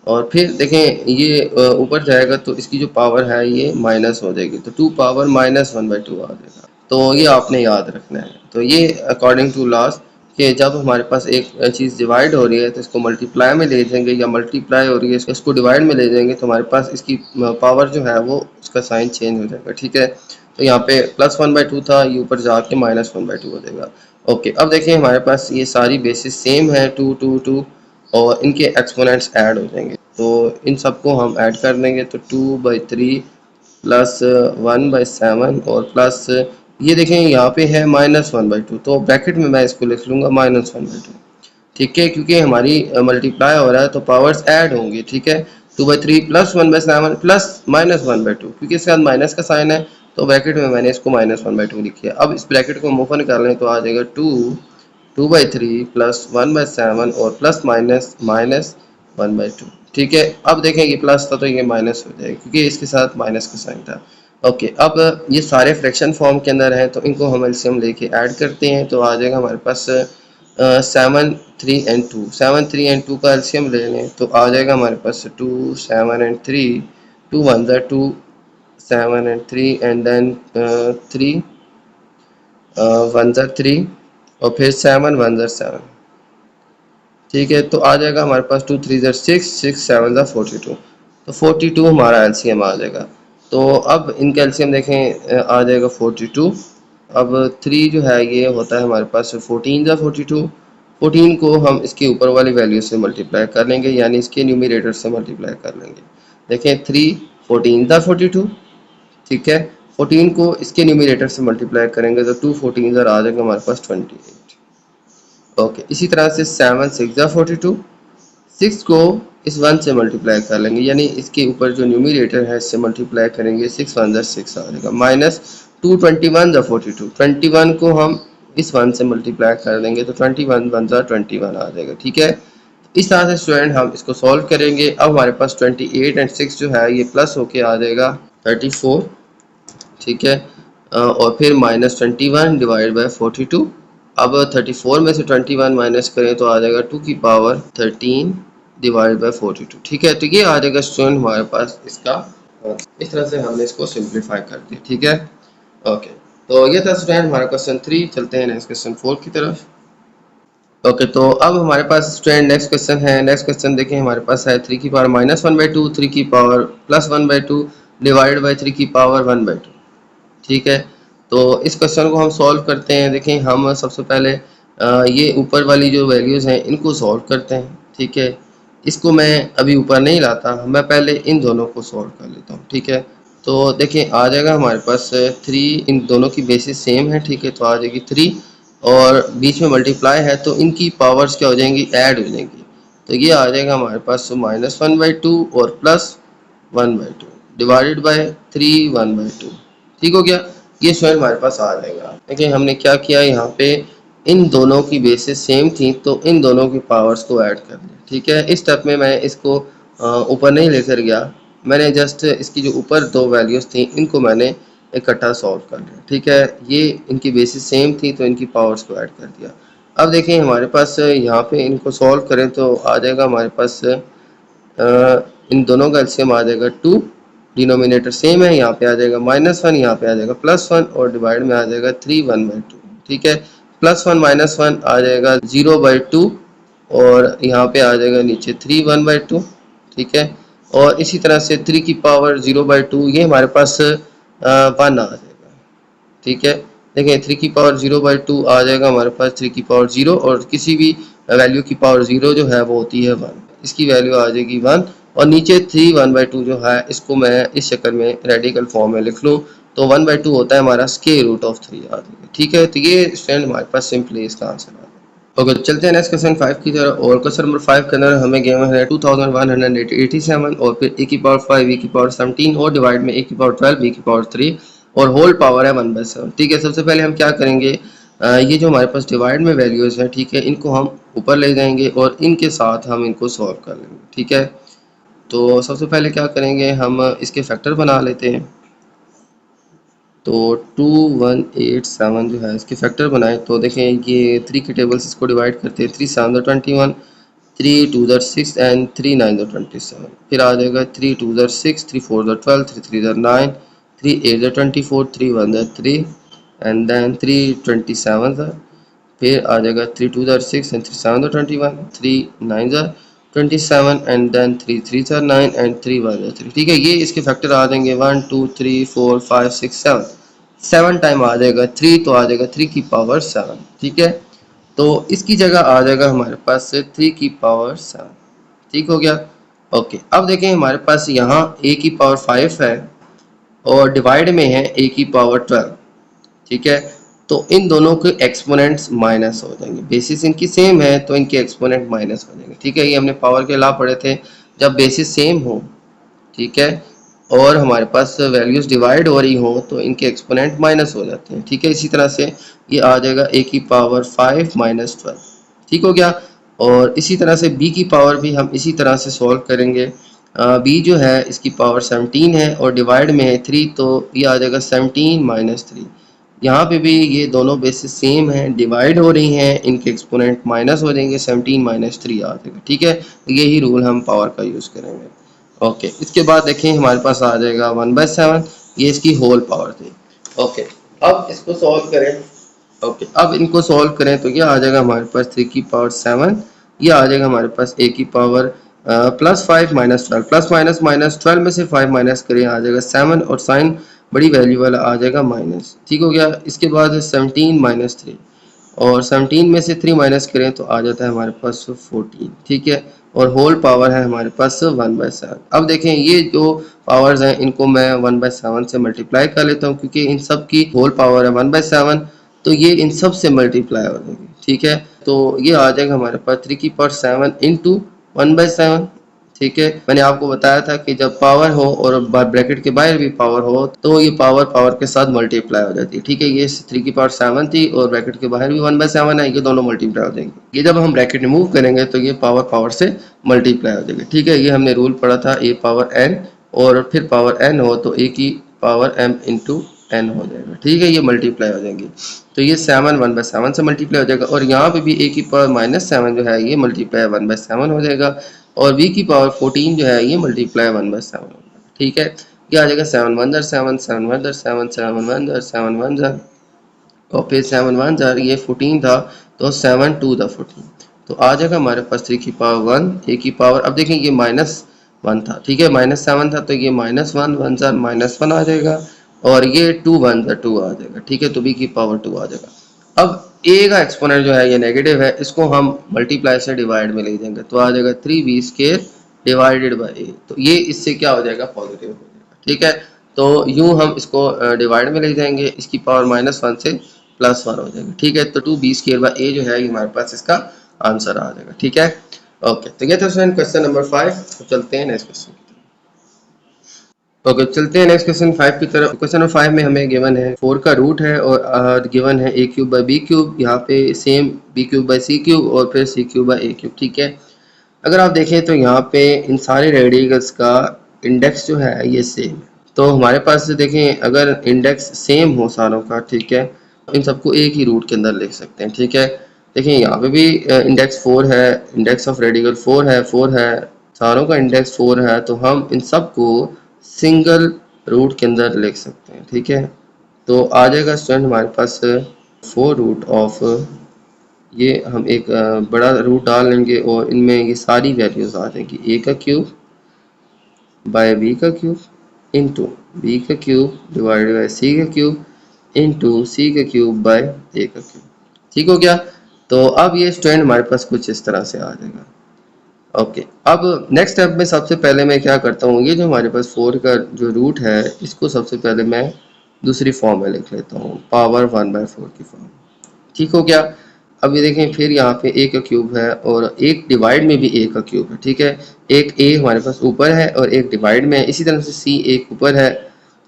और फिर देखें ये ऊपर जाएगा तो इसकी जो पावर है ये माइनस हो जाएगी, तो 2 पावर -1/2 आ जाएगा। तो ये आपने याद रखना है। तो ये अकॉर्डिंग टू लॉस कि जब हमारे पास एक चीज़ डिवाइड हो रही है तो इसको मल्टीप्लाई में ले जाएंगे, या मल्टीप्लाई हो रही है इसको डिवाइड में ले जाएंगे तो हमारे पास इसकी पावर जो है वो उसका साइन चेंज हो जाएगा। ठीक है, तो यहाँ पे +1/2 था, ये ऊपर जाके -1/2 हो जाएगा। ओके, अब देखिए हमारे पास ये सारी बेसिस सेम है 2 2 2 और इनके एक्सपोनेंट्स ऐड हो जाएंगे, तो इन सबको हम ऐड कर देंगे तो 2/3 प्लस 1/7 और प्लस ये देखें यहाँ पे है -1/2, तो ब्रैकेट में मैं इसको लिख लूँगा -1/2। ठीक है, क्योंकि हमारी मल्टीप्लाई हो रहा है तो पावर्स ऐड होंगी। ठीक है, 2/3 प्लस 1/7 प्लस -1/2, क्योंकि इसके बाद माइनस का साइन है तो ब्रैकेट में मैंने इसको -1/2 लिखी है। अब इस ब्रैकेट को हम ओपन कर लें तो आ जाएगा 2/3 प्लस 1/7 और प्लस माइनस -1/2। ठीक है। अब देखें ये प्लस था तो ये माइनस हो जाएगा क्योंकि इसके साथ माइनस का साइन था। ओके, अब ये सारे फ्रैक्शन फॉर्म के अंदर हैं तो इनको हम एलसीएम लेके ऐड करते हैं तो आ जाएगा हमारे पास 7 3 एंड 2। 7 3 एंड 2 का एलसीएम ले लें तो आ जाएगा हमारे पास 2 7 एंड 3, 2 1 ज़ा 2, 7 एंड 3 एंड देन 3 1 ज़ा 3 और फिर 7 1 ज़ा 7। ठीक है, तो आ जाएगा हमारे पास 2 3 ज़ा 6, 6 7 ज़ा 42। तो 42 हमारा एलसीएम आ जाएगा। तो अब इनका एलसीएम देखें आ जाएगा 42। अब 3 जो है ये होता है हमारे पास 14 ज़ा 42। 14 को हम इसके ऊपर वाली वैल्यू से मल्टीप्लाई कर लेंगे, यानी इसके न्यूमरेटर से मल्टीप्लाई कर लेंगे। देखें 3 14 ज़ा 42। ठीक है, 14 को इसके न्यूमरेटर से मल्टीप्लाई करेंगे तो 2 14 ज़ा आ जाएगा हमारे पास 28। ओके, इसी तरह से 7 6 ज़ा 42। 6 को इस 1 से मल्टीप्लाई कर लेंगे, यानी इसके ऊपर जो न्यूमरेटर है इससे मल्टीप्लाई करेंगे, 6 1 ज़ा 6 आ जाएगा। माइनस 2 21 ज़ा 42। 21 को हम इस 1 से मल्टीप्लाई कर देंगे तो 21 1 ज़ा 21 आ जाएगा। ठीक है, इस तरह से स्टूडेंट हम इसको सॉल्व करेंगे। अब हमारे पास 28 एंड 6 जो है ये प्लस होके आ जाएगा 34। ठीक है, और फिर माइनस 21 डिवाइड बाय 42। अब 34 में से 21 माइनस करें तो आ जाएगा 2 की पावर 13 डिवाइड बाय 42। ठीक है, तो ये आ जाएगा स्टूडेंट हमारे पास इसका। इस तरह से हमने इसको सिंप्लीफाई कर दिया। ठीक है, ओके, तो ये था स्टूडेंट हमारा क्वेश्चन 3। चलते हैं नेक्स्ट क्वेश्चन 4 की तरफ। ओके, तो अब हमारे पास स्टूडेंट नेक्स्ट क्वेश्चन है। नेक्स्ट क्वेश्चन देखें, हमारे पास है 3 की पावर -1/2, 3 की पावर +1/2 डिवाइड बाय 3 की पावर 1/2। ठीक है, तो इस क्वेश्चन को हम सॉल्व करते हैं। देखें, हम सबसे पहले ये ऊपर वाली जो वैल्यूज़ हैं इनको सॉल्व करते हैं। ठीक है, इसको मैं अभी ऊपर नहीं लाता, मैं पहले इन दोनों को सॉल्व कर लेता हूँ। ठीक है, तो देखें आ जाएगा हमारे पास 3, इन दोनों की बेसिस सेम है। ठीक है, तो आ जाएगी 3 और बीच में मल्टीप्लाई है तो इनकी पावर्स क्या हो जाएंगी, ऐड हो जाएंगी। तो ये आ जाएगा हमारे पास -1/2 और +1/2 डिवाइडेड बाय 3 1/2। ठीक हो गया, ये स्क्वायर हमारे पास आ जाएगा। देखिए हमने क्या किया, यहाँ पे इन दोनों की बेसिस सेम थी तो इन दोनों की पावर्स को ऐड कर लिया। ठीक है, इस स्टेप में मैं इसको ऊपर नहीं लेकर गया, मैंने जस्ट इसकी जो ऊपर दो वैल्यूज़ थी इनको मैंने इकट्ठा सॉल्व कर लिया। ठीक है, ये इनकी बेसिस सेम थी तो इनकी पावर्स को ऐड कर दिया। अब देखें हमारे पास यहाँ पे इनको सॉल्व करें तो आ जाएगा हमारे पास इन दोनों का एलसीएम आ जाएगा 2। डिनोमिनेटर सेम है, यहाँ पे आ जाएगा -1, यहाँ पे आ जाएगा +1 और डिवाइड में आ जाएगा 3 1/2। ठीक है, +1 -1 आ जाएगा 0/2 और यहाँ पे आ जाएगा नीचे 3 1/2। ठीक है, और इसी तरह से 3 की पावर 0/2 ये हमारे पास 1 आ जाएगा। ठीक है, देखिए 3 की पावर 0/2 आ जाएगा हमारे पास 3 की पावर 0 और किसी भी वैल्यू की पावर 0 जो है वो होती है 1, इसकी वैल्यू आ जाएगी 1 और नीचे 3 1/2 जो है इसको मैं इस शक्ल में रेडिकल फॉर्म में लिख लूँ तो 1/2 होता है हमारा स्क्वायर रूट ऑफ 3 आ जाएगा। ठीक है, तो ये स्टूडेंट हमारे पास सिंपली इसका आंसर आ जाएगा। ओके, चलते हैं नेक्स्ट क्वेश्चन 5 की तरफ। और क्वेश्चन नंबर 5 के अंदर हमें गिवन है 2187 और फिर a की पावर 5 e की पावर 17 और डिवाइड में a की पावर 12 b की पावर 3 और होल पावर है 1/7। ठीक है, सबसे पहले हम क्या करेंगे, ये जो हमारे पास डिवाइड में वैल्यूज़ हैं, ठीक है, इनको हम ऊपर ले जाएंगे और इनके साथ हम इनको सॉल्व कर लेंगे। ठीक है, तो सबसे पहले क्या करेंगे, हम इसके फैक्टर बना लेते हैं। तो 2187 जो है इसके फैक्टर बनाए तो देखें ये 3 के टेबल्स इसको डिवाइड करते हैं। 3 7 21, 3 2 6 एंड 3 9 27। फिर आ जाएगा 3 2 6, 3 4 12, 3 3 9, 3 8 24, 3 1 3 एंड देन 3 27। फिर आ जाएगा 3 2 6 एंड 3 7 21, 3 9 27 एंड देन 3 3 9 एंड 3 1 3। ठीक है, ये इसके फैक्टर आ जाएंगे 1 2 3 4 5 6 7। 7 टाइम आ जाएगा 3 तो आ जाएगा 3 की पावर 7। ठीक है, तो इसकी जगह आ जाएगा हमारे पास 3 की पावर 7। ठीक हो गया। ओके, अब देखें हमारे पास यहाँ a की पावर 5 है और डिवाइड में है a की पावर 12। ठीक है, तो इन दोनों के एक्सपोनेंट्स माइनस हो जाएंगे, बेसिस इनकी सेम है तो इनके एक्सपोनेंट माइनस हो जाएंगे। ठीक है, ये हमने पावर के लॉ पढ़े थे, जब बेसिस सेम हो, ठीक है, और हमारे पास वैल्यूज डिवाइड हो रही हो तो इनके एक्सपोनेंट माइनस हो जाते हैं। ठीक है, इसी तरह से ये आ जाएगा a की पावर 5 -12। ठीक हो गया। और इसी तरह से b की पावर भी हम इसी तरह से सॉल्व करेंगे। b जो है इसकी पावर 17 है और डिवाइड में है 3, तो ये आ जाएगा 17 माइनस 3। यहाँ पे भी ये दोनों बेसिस सेम हैं, डिवाइड हो रही हैं, इनके एक्सपोनेंट माइनस हो जाएंगे, 17 माइनस 3 आ जाएगा। ठीक है, यही रूल हम पावर का यूज़ करेंगे। ओके, इसके बाद देखें हमारे पास आ जाएगा 1/7, ये इसकी होल पावर थी। ओके, अब इसको सॉल्व करें। ओके, अब इनको सॉल्व करें तो ये आ जाएगा हमारे पास 3 की पावर 7, ये आ जाएगा हमारे पास a की power +5 minus 12, plus minus minus 12 में से 5 माइनस करें आ जाएगा 7 और साइन बड़ी वैल्यू वाला आ जाएगा माइनस। ठीक हो गया। इसके बाद है 17 माइनस 3 और 17 में से 3 माइनस करें तो आ जाता है हमारे पास 14। ठीक है, और होल पावर है हमारे पास 1/7। अब देखें ये जो पावर्स हैं इनको मैं 1/7 से मल्टीप्लाई कर लेता हूँ, क्योंकि इन सब की होल पावर है 1/7, तो ये इन सब से मल्टीप्लाई हो जाएगी। ठीक है, तो ये आ जाएगा हमारे पास 3 की पावर 7 इंटू 1/7। ठीक है, मैंने आपको बताया था कि जब पावर हो और ब्रैकेट के बाहर भी पावर हो तो ये पावर पावर के साथ मल्टीप्लाई हो जाती है। ठीक है, ये 3 की पावर 7 थी और ब्रैकेट के बाहर भी 1/7 है, ये दोनों मल्टीप्लाई हो जाएंगे। ये जब हम ब्रैकेट रिमूव करेंगे तो ये पावर पावर से मल्टीप्लाई हो जाएगी। ठीक है, ये हमने रूल पढ़ा था a पावर n, और फिर पावर n हो तो a की पावर m इंटू n हो जाएगा। ठीक है, ये मल्टीप्लाई हो जाएंगी, तो ये 7 1/7 से मल्टीप्लाई हो जाएगा, और यहाँ पे भी a की पावर -7 जो है ये मल्टीप्लाई 1/7 हो जाएगा, और b की पावर 14 जो है ये मल्टीप्लाई 1/7 हो जाएगा। ठीक है, ये आ जाएगा 7 1 7 7 1 7 7 1 7 1 और फिर 7 1 ये 14 था, तो 7 2 14, तो आ जाएगा हमारे पास 3 की पावर 1, a की पावर, अब देखें ये -1 था। ठीक है, -7 था तो ये -1 1 -1 आ जाएगा, और ये 2 1 2 आ जाएगा। ठीक है, तो b की पावर 2 आ जाएगा। अब a का एक्सपोनेंट जो है ये नेगेटिव है, इसको हम मल्टीप्लाई से डिवाइड में ले जाएंगे, तो आ जाएगा 3b² डिवाइडेड बाई a, तो ये इससे क्या हो जाएगा, पॉजिटिव हो जाएगा। ठीक है, तो यूं हम इसको डिवाइड में ले जाएंगे, इसकी पावर -1 से +1 हो जाएगा। ठीक है, तो 2b² बाई a जो है ये हमारे पास इसका आंसर आ जाएगा। ठीक है, ओके, तो ये था क्वेश्चन नंबर 5। तो चलते हैं नेक्स्ट क्वेश्चन। ओके, चलते हैं नेक्स्ट क्वेश्चन 5 की तरफ। क्वेश्चन नंबर 5 में हमें गिवन है 4 का रूट है और गिवन है a³ बाई b³, यहाँ पे सेम b³ बाई c³ और फिर c³ बाई a³। ठीक है, अगर आप देखें तो यहाँ पे इन सारे रेडिकल्स का इंडेक्स जो है ये सेम, तो हमारे पास देखें अगर इंडेक्स सेम हो सारों का, ठीक है, इन सबको एक ही रूट के अंदर लिख सकते हैं। ठीक है, देखें यहाँ पे भी इंडेक्स 4 है, इंडेक्स ऑफ रेडिकल 4 है, सारों का इंडेक्स 4 है, तो हम इन सबको सिंगल रूट के अंदर लिख सकते हैं। ठीक है, तो आ जाएगा स्टूडेंट हमारे पास 4 रूट ऑफ, ये हम एक बड़ा रूट डाल लेंगे और इनमें ये सारी वैल्यूज आ जाएंगी, a³ by b³ into b³ divided by c³ into c³ by a³। ठीक हो गया, तो अब ये स्टूडेंट हमारे पास कुछ इस तरह से आ जाएगा। ओके, अब नेक्स्ट स्टेप में सबसे पहले मैं क्या करता हूँ, ये जो हमारे पास 4 का जो रूट है इसको सबसे पहले मैं दूसरी फॉर्म में लिख लेता हूँ, पावर 1/4 की फॉर्म। ठीक हो गया, अब ये देखें फिर यहाँ पे a का क्यूब है और एक डिवाइड में भी a का क्यूब है। ठीक है, एक a हमारे पास ऊपर है और एक डिवाइड में है, इसी तरह से c एक ऊपर है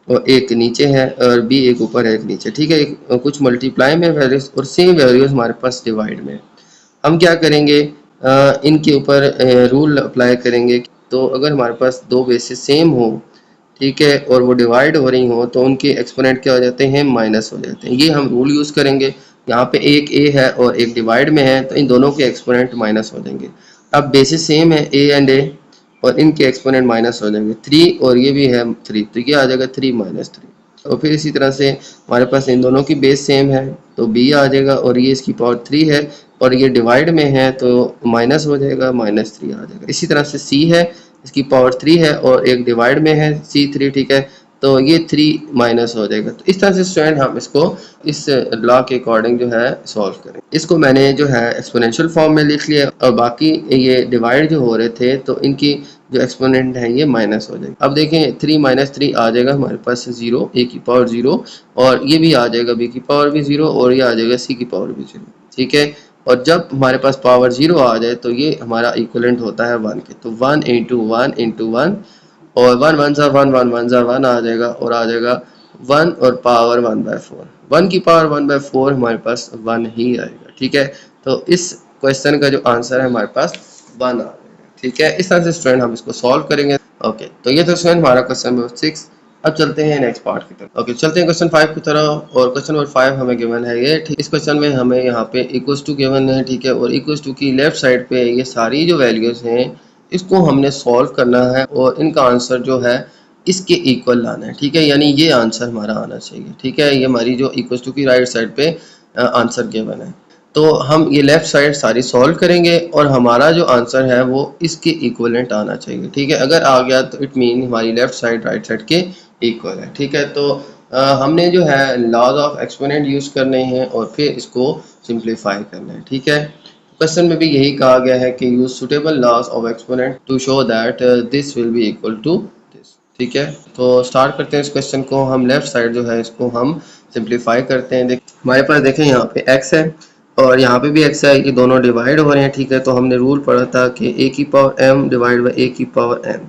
और एक नीचे है, और b एक ऊपर है एक नीचे। ठीक है, कुछ मल्टीप्लाई में वैल्यूज और सेम वैल्यूज हमारे पास डिवाइड में। हम क्या करेंगे, इनके ऊपर रूल अप्लाई करेंगे, तो अगर हमारे पास दो बेसिस सेम हो, ठीक है, और वो डिवाइड हो रही हो तो उनके एक्सपोनेंट क्या हो जाते हैं, माइनस हो जाते हैं। ये हम रूल यूज़ करेंगे। यहाँ पे एक a है और एक डिवाइड में है, तो इन दोनों के एक्सपोनेंट माइनस हो जाएंगे। अब बेसिस सेम है a एंड a, और इनके एक्सपोनेंट माइनस हो जाएंगे, 3 और ये भी है 3, तो ये आ जाएगा 3 - 3। और फिर इसी तरह से हमारे पास इन दोनों की बेस सेम है, तो b आ जाएगा, और ये इसकी पावर 3 है और ये डिवाइड में है तो माइनस हो जाएगा, -3 आ जाएगा। इसी तरह से c है, इसकी पावर 3 है और एक डिवाइड में है c3। ठीक है, तो ये 3 माइनस हो जाएगा। तो इस तरह से स्टूडेंट हम इसको इस लॉ के अकॉर्डिंग जो है सॉल्व करें। इसको मैंने जो है एक्सपोनेंशियल फॉर्म में लिख लिया, और बाकी ये डिवाइड जो हो रहे थे तो इनकी जो एक्सपोनेंट है ये माइनस हो जाएगी। अब देखें 3 - 3 आ जाएगा हमारे पास 0, a की पावर 0, और ये भी आ जाएगा b की पावर भी 0, और ये आ जाएगा c की पावर भी 0। ठीक है, और जब हमारे पास पावर 0 आ जाए तो ये हमारा इक्विवेलेंट होता है 1 के, तो 1 × 1 × 1, और 1 1 सा 1 1 1 सा 1 आ जाएगा, और आ जाएगा 1 और पावर 1/4। 1 की पावर 1/4 हमारे पास 1 ही आएगा। ठीक है, तो इस क्वेश्चन का जो आंसर है हमारे पास 1 आ जाएगा। ठीक है, इस तरह से स्टूडेंट हम इसको सॉल्व करेंगे। ओके, तो ये तो स्टूडेंट हमारा क्वेश्चन नंबर 6। अब चलते हैं नेक्स्ट पार्ट की तरफ। ओके, चलते हैं क्वेश्चन 5 की तरफ। और क्वेश्चन नंबर 5 हमें गिवन है ये। ठीक, इस क्वेश्चन में हमें यहाँ पे इक्वल्स टू गिवन है। ठीक है, और इक्वल्स टू की लेफ्ट साइड पे ये सारी जो वैल्यूज हैं इसको हमने सॉल्व करना है और इनका आंसर जो है इसके इक्वल लाना है। ठीक है, यानी ये आंसर हमारा आना चाहिए। ठीक है, ये हमारी जो इक्वल्स टू की राइट साइड पे आंसर गिवन है। तो हम ये लेफ्ट साइड सारी सॉल्व करेंगे और हमारा जो आंसर है वो इसके इक्वलेंट आना चाहिए। ठीक है, अगर आ गया तो इट मीन हमारी लेफ्ट साइड राइट साइड के इक्वल है। ठीक है, तो हमने जो है लॉज ऑफ एक्सपोनेंट यूज करने हैं और फिर इसको सिंप्लीफाई करना है। ठीक है, क्वेश्चन में भी यही कहा गया है कि use suitable laws of exponent to show that this will be equal to this. ठीक है, तो स्टार्ट करते हैं इस क्वेश्चन को। हम लेफ्ट साइड जो है इसको हम सिंप्लीफाई करते हैं। हमारे पास देखें यहाँ पे x है और यहाँ पे भी x है, ये दोनों डिवाइड हो रहे हैं। ठीक है, तो हमने रूल पढ़ा था कि a की power m divide by a की पावर m।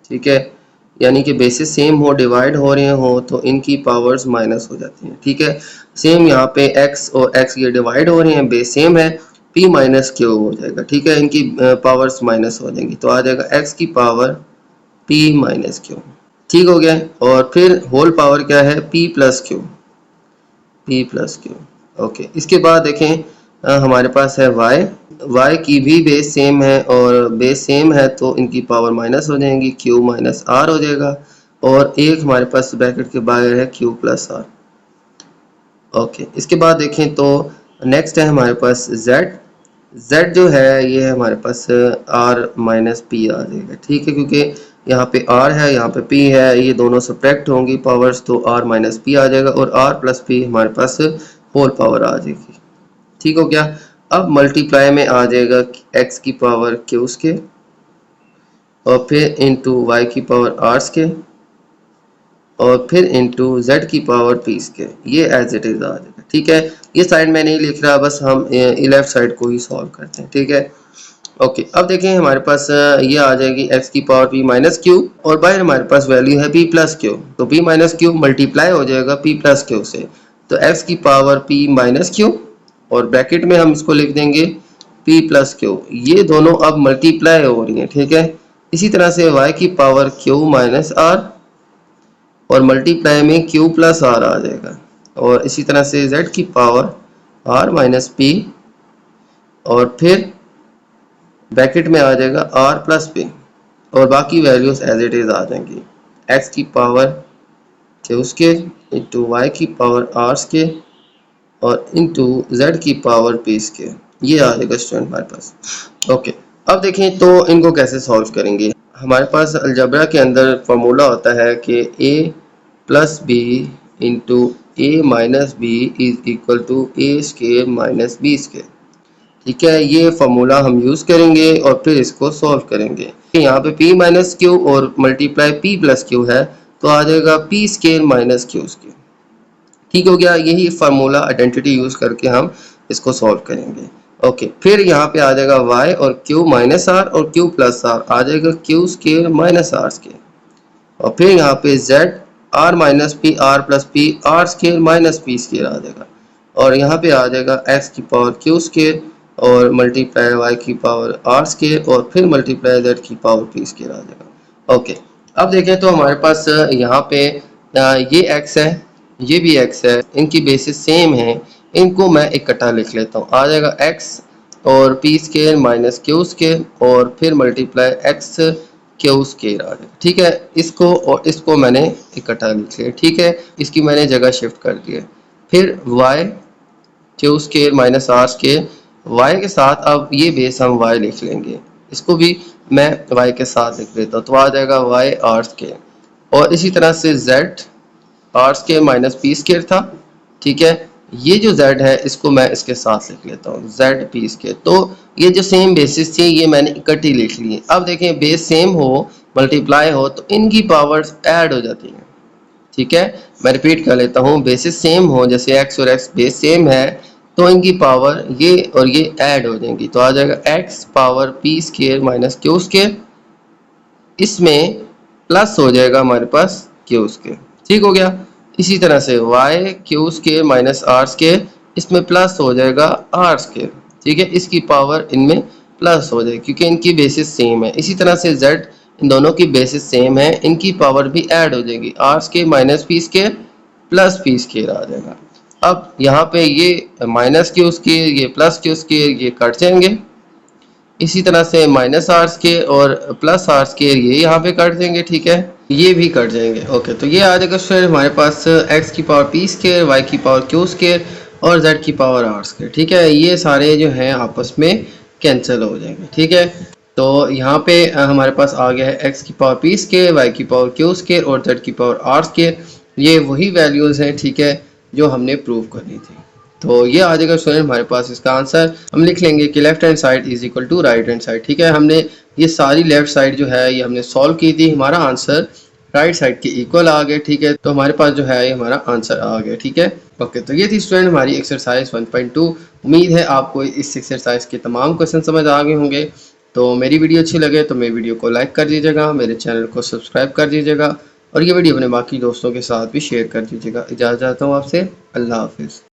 ठीक है, यानी कि बेसिस सेम हो, डिवाइड हो रहे हो तो इनकी पावर्स माइनस हो जाती हैं। ठीक है, सेम यहाँ पे x और x ये डिवाइड हो रहे हैं, बेस सेम है, p माइनस क्यू हो जाएगा। ठीक है, इनकी पावर्स माइनस हो जाएंगी तो आ जाएगा x की पावर p माइनस क्यू। ठीक हो गया, और फिर होल पावर क्या है, p plus Q, p plus Q. Okay, इसके बाद देखें हमारे पास है y की भी बेस सेम है और बेस सेम है तो इनकी पावर माइनस हो जाएंगी, q माइनस r हो जाएगा। और एक हमारे पास ब्रैकेट के बाहर है q प्लस r। ओके, इसके बाद देखें तो नेक्स्ट है हमारे पास z जो है ये हमारे पास r माइनस p आ जाएगा। ठीक है, क्योंकि यहाँ पे r है यहाँ पे p है, ये दोनों सब्ट्रैक्ट होंगी पावर्स तो r माइनस p आ जाएगा और r प्लस p हमारे पास होल पावर आ जाएगी। ठीक हो गया, अब मल्टीप्लाई में आ जाएगा x की पावर q के और फिर इंटू y की पावर r के और फिर इंटू z की पावर p के, ये एज इट इज आ जाएगा। ठीक है, ये साइड में नहीं लिख रहा, बस हम लेफ्ट साइड को ही सॉल्व करते हैं। ठीक है, ओके, अब देखें हमारे पास ये आ जाएगी x की पावर p माइनस क्यू और बाहर हमारे पास वैल्यू है p प्लस क्यू, तो p माइनस क्यू मल्टीप्लाई हो जाएगा p प्लस क्यू से, तो x की पावर p माइनस क्यू और ब्रैकेट में हम इसको लिख देंगे p प्लस क्यू। ये दोनों अब मल्टीप्लाई हो रही हैं। ठीक है, इसी तरह से y की पावर q माइनस r और मल्टीप्लाई में q प्लस r आ जाएगा और इसी तरह से z की पावर r माइनस p और फिर ब्रैकेट में आ जाएगा r प्लस p और बाकी वैल्यूज एज इट इज आ जाएंगी, x की power q square into y की पावर r स्क्वायर और इंटू z की पावर p स्क्वायर, ये आ जाएगा स्टूडेंट हमारे पास। ओके, अब देखें तो इनको कैसे सॉल्व करेंगे। हमारे पास अलजेब्रा के अंदर फार्मूला होता है कि a plus b into a minus b is equal to a square minus b square. ठीक है, ये फार्मूला हम यूज करेंगे और फिर इसको सॉल्व करेंगे। यहाँ पे p माइनस क्यू और मल्टीप्लाई p प्लस क्यू है तो आ जाएगा p square minus q square. ठीक हो गया, यही फार्मूला आइडेंटिटी यूज करके हम इसको सॉल्व करेंगे। ओके, फिर यहाँ पे आ जाएगा y और q माइनस r और q प्लस r आ जाएगा q square minus r square और फिर यहाँ पे z r minus p r plus p r square minus p square आ जाएगा और यहाँ पे आ जाएगा x की पावर q स्क्वायर और मल्टीप्लाई y की पावर r स्क्वायर और फिर मल्टीप्लाई z की पावर p स्क्वायर आ जाएगा। ओके, अब देखें तो हमारे पास यहाँ पे ये x है, ये भी x है, इनकी बेसिस सेम है, इनको मैं इकट्ठा लिख लेता हूँ। आ जाएगा x और p square minus q square और फिर मल्टीप्लाई x क्यू स्क्वायर आ जाएगा। ठीक है, इसको और इसको मैंने इकट्ठा लिख लिया। ठीक है, इसकी मैंने जगह शिफ्ट कर दी है। फिर y Q square minus r square, y के साथ अब ये बेस हम y लिख लेंगे, इसको भी मैं y के साथ लिख देता हूँ तो आ जाएगा y r स्क्वायर और इसी तरह से z r square minus p square था। ठीक है, ये जो z है इसको मैं इसके साथ लिख लेता हूँ z p स्क्वायर। तो ये जो सेम बेसिस थी ये मैंने इकट्ठी लिख ली है। अब देखें बेस सेम हो मल्टीप्लाई हो तो इनकी पावर्स ऐड हो जाती हैं। ठीक है, मैं रिपीट कर लेता हूँ, बेसिस सेम हो जैसे x और x बेस सेम है तो इनकी पावर ये और ये ऐड हो जाएंगी तो आ जाएगा x power p square minus q square, इसमें प्लस हो जाएगा हमारे पास q स्क्वायर। ठीक हो गया, इसी तरह से y Q square minus r square, इसमें प्लस हो जाएगा r स्क्वायर ठीक है, इसकी पावर इनमें प्लस हो जाएगी क्योंकि इनकी बेसिस सेम है। इसी तरह से z इन दोनों की बेसिस सेम है, इनकी पावर भी ऐड हो जाएगी, r square minus p square plus p square आ जाएगा। अब यहाँ पे ये माइनस क्यू स्क्वायर, ये प्लस क्यू स्क्वायर, ये कट जाएंगे। इसी तरह से माइनस आर स्क्वायर और प्लस आर स्क्वायर ये यहाँ पे कट जाएंगे, ठीक है, ये भी कट जाएंगे। ओके, तो ये आ जाएगा फिर हमारे पास x की पावर पी स्क्वायर, वाई की पावर क्यू स्क्वायर और z की पावर आर स्क्वायर, ठीक है, ये सारे जो हैं आपस में कैंसिल हो जाएंगे, ठीक है। तो यहाँ पे हमारे पास आ गया है x की पावर पी स्क्वायर, वाई की पावर क्यू स्क्वायर और z की पावर आर स्क्वायर, ये वही वैल्यूज़ हैं, ठीक है, जो हमने प्रूव करनी थी। तो ये आ जाएगा स्टूडेंट हमारे पास इसका आंसर। हम लिख लेंगे कि left hand side is equal to right hand side, ठीक है। हमने ये सारी लेफ्ट साइड जो है ये हमने सॉल्व की थी, हमारा आंसर राइट साइड के इक्वल आ गया, ठीक है। तो हमारे पास जो है ये हमारा आंसर आ गया, ठीक है। ओके, तो ये थी स्टूडेंट हमारी एक्सरसाइज 1.2। उम्मीद है आपको इस एक्सरसाइज के तमाम क्वेश्चन समझ आ गए होंगे। तो मेरी वीडियो अच्छी लगे तो मेरी वीडियो को लाइक कर दीजिएगा, मेरे चैनल को सब्सक्राइब कर दीजिएगा और ये वीडियो अपने बाकी दोस्तों के साथ भी शेयर कर दीजिएगा। इजाज़त चाहता हूँ आपसे, अल्लाह हाफिज़।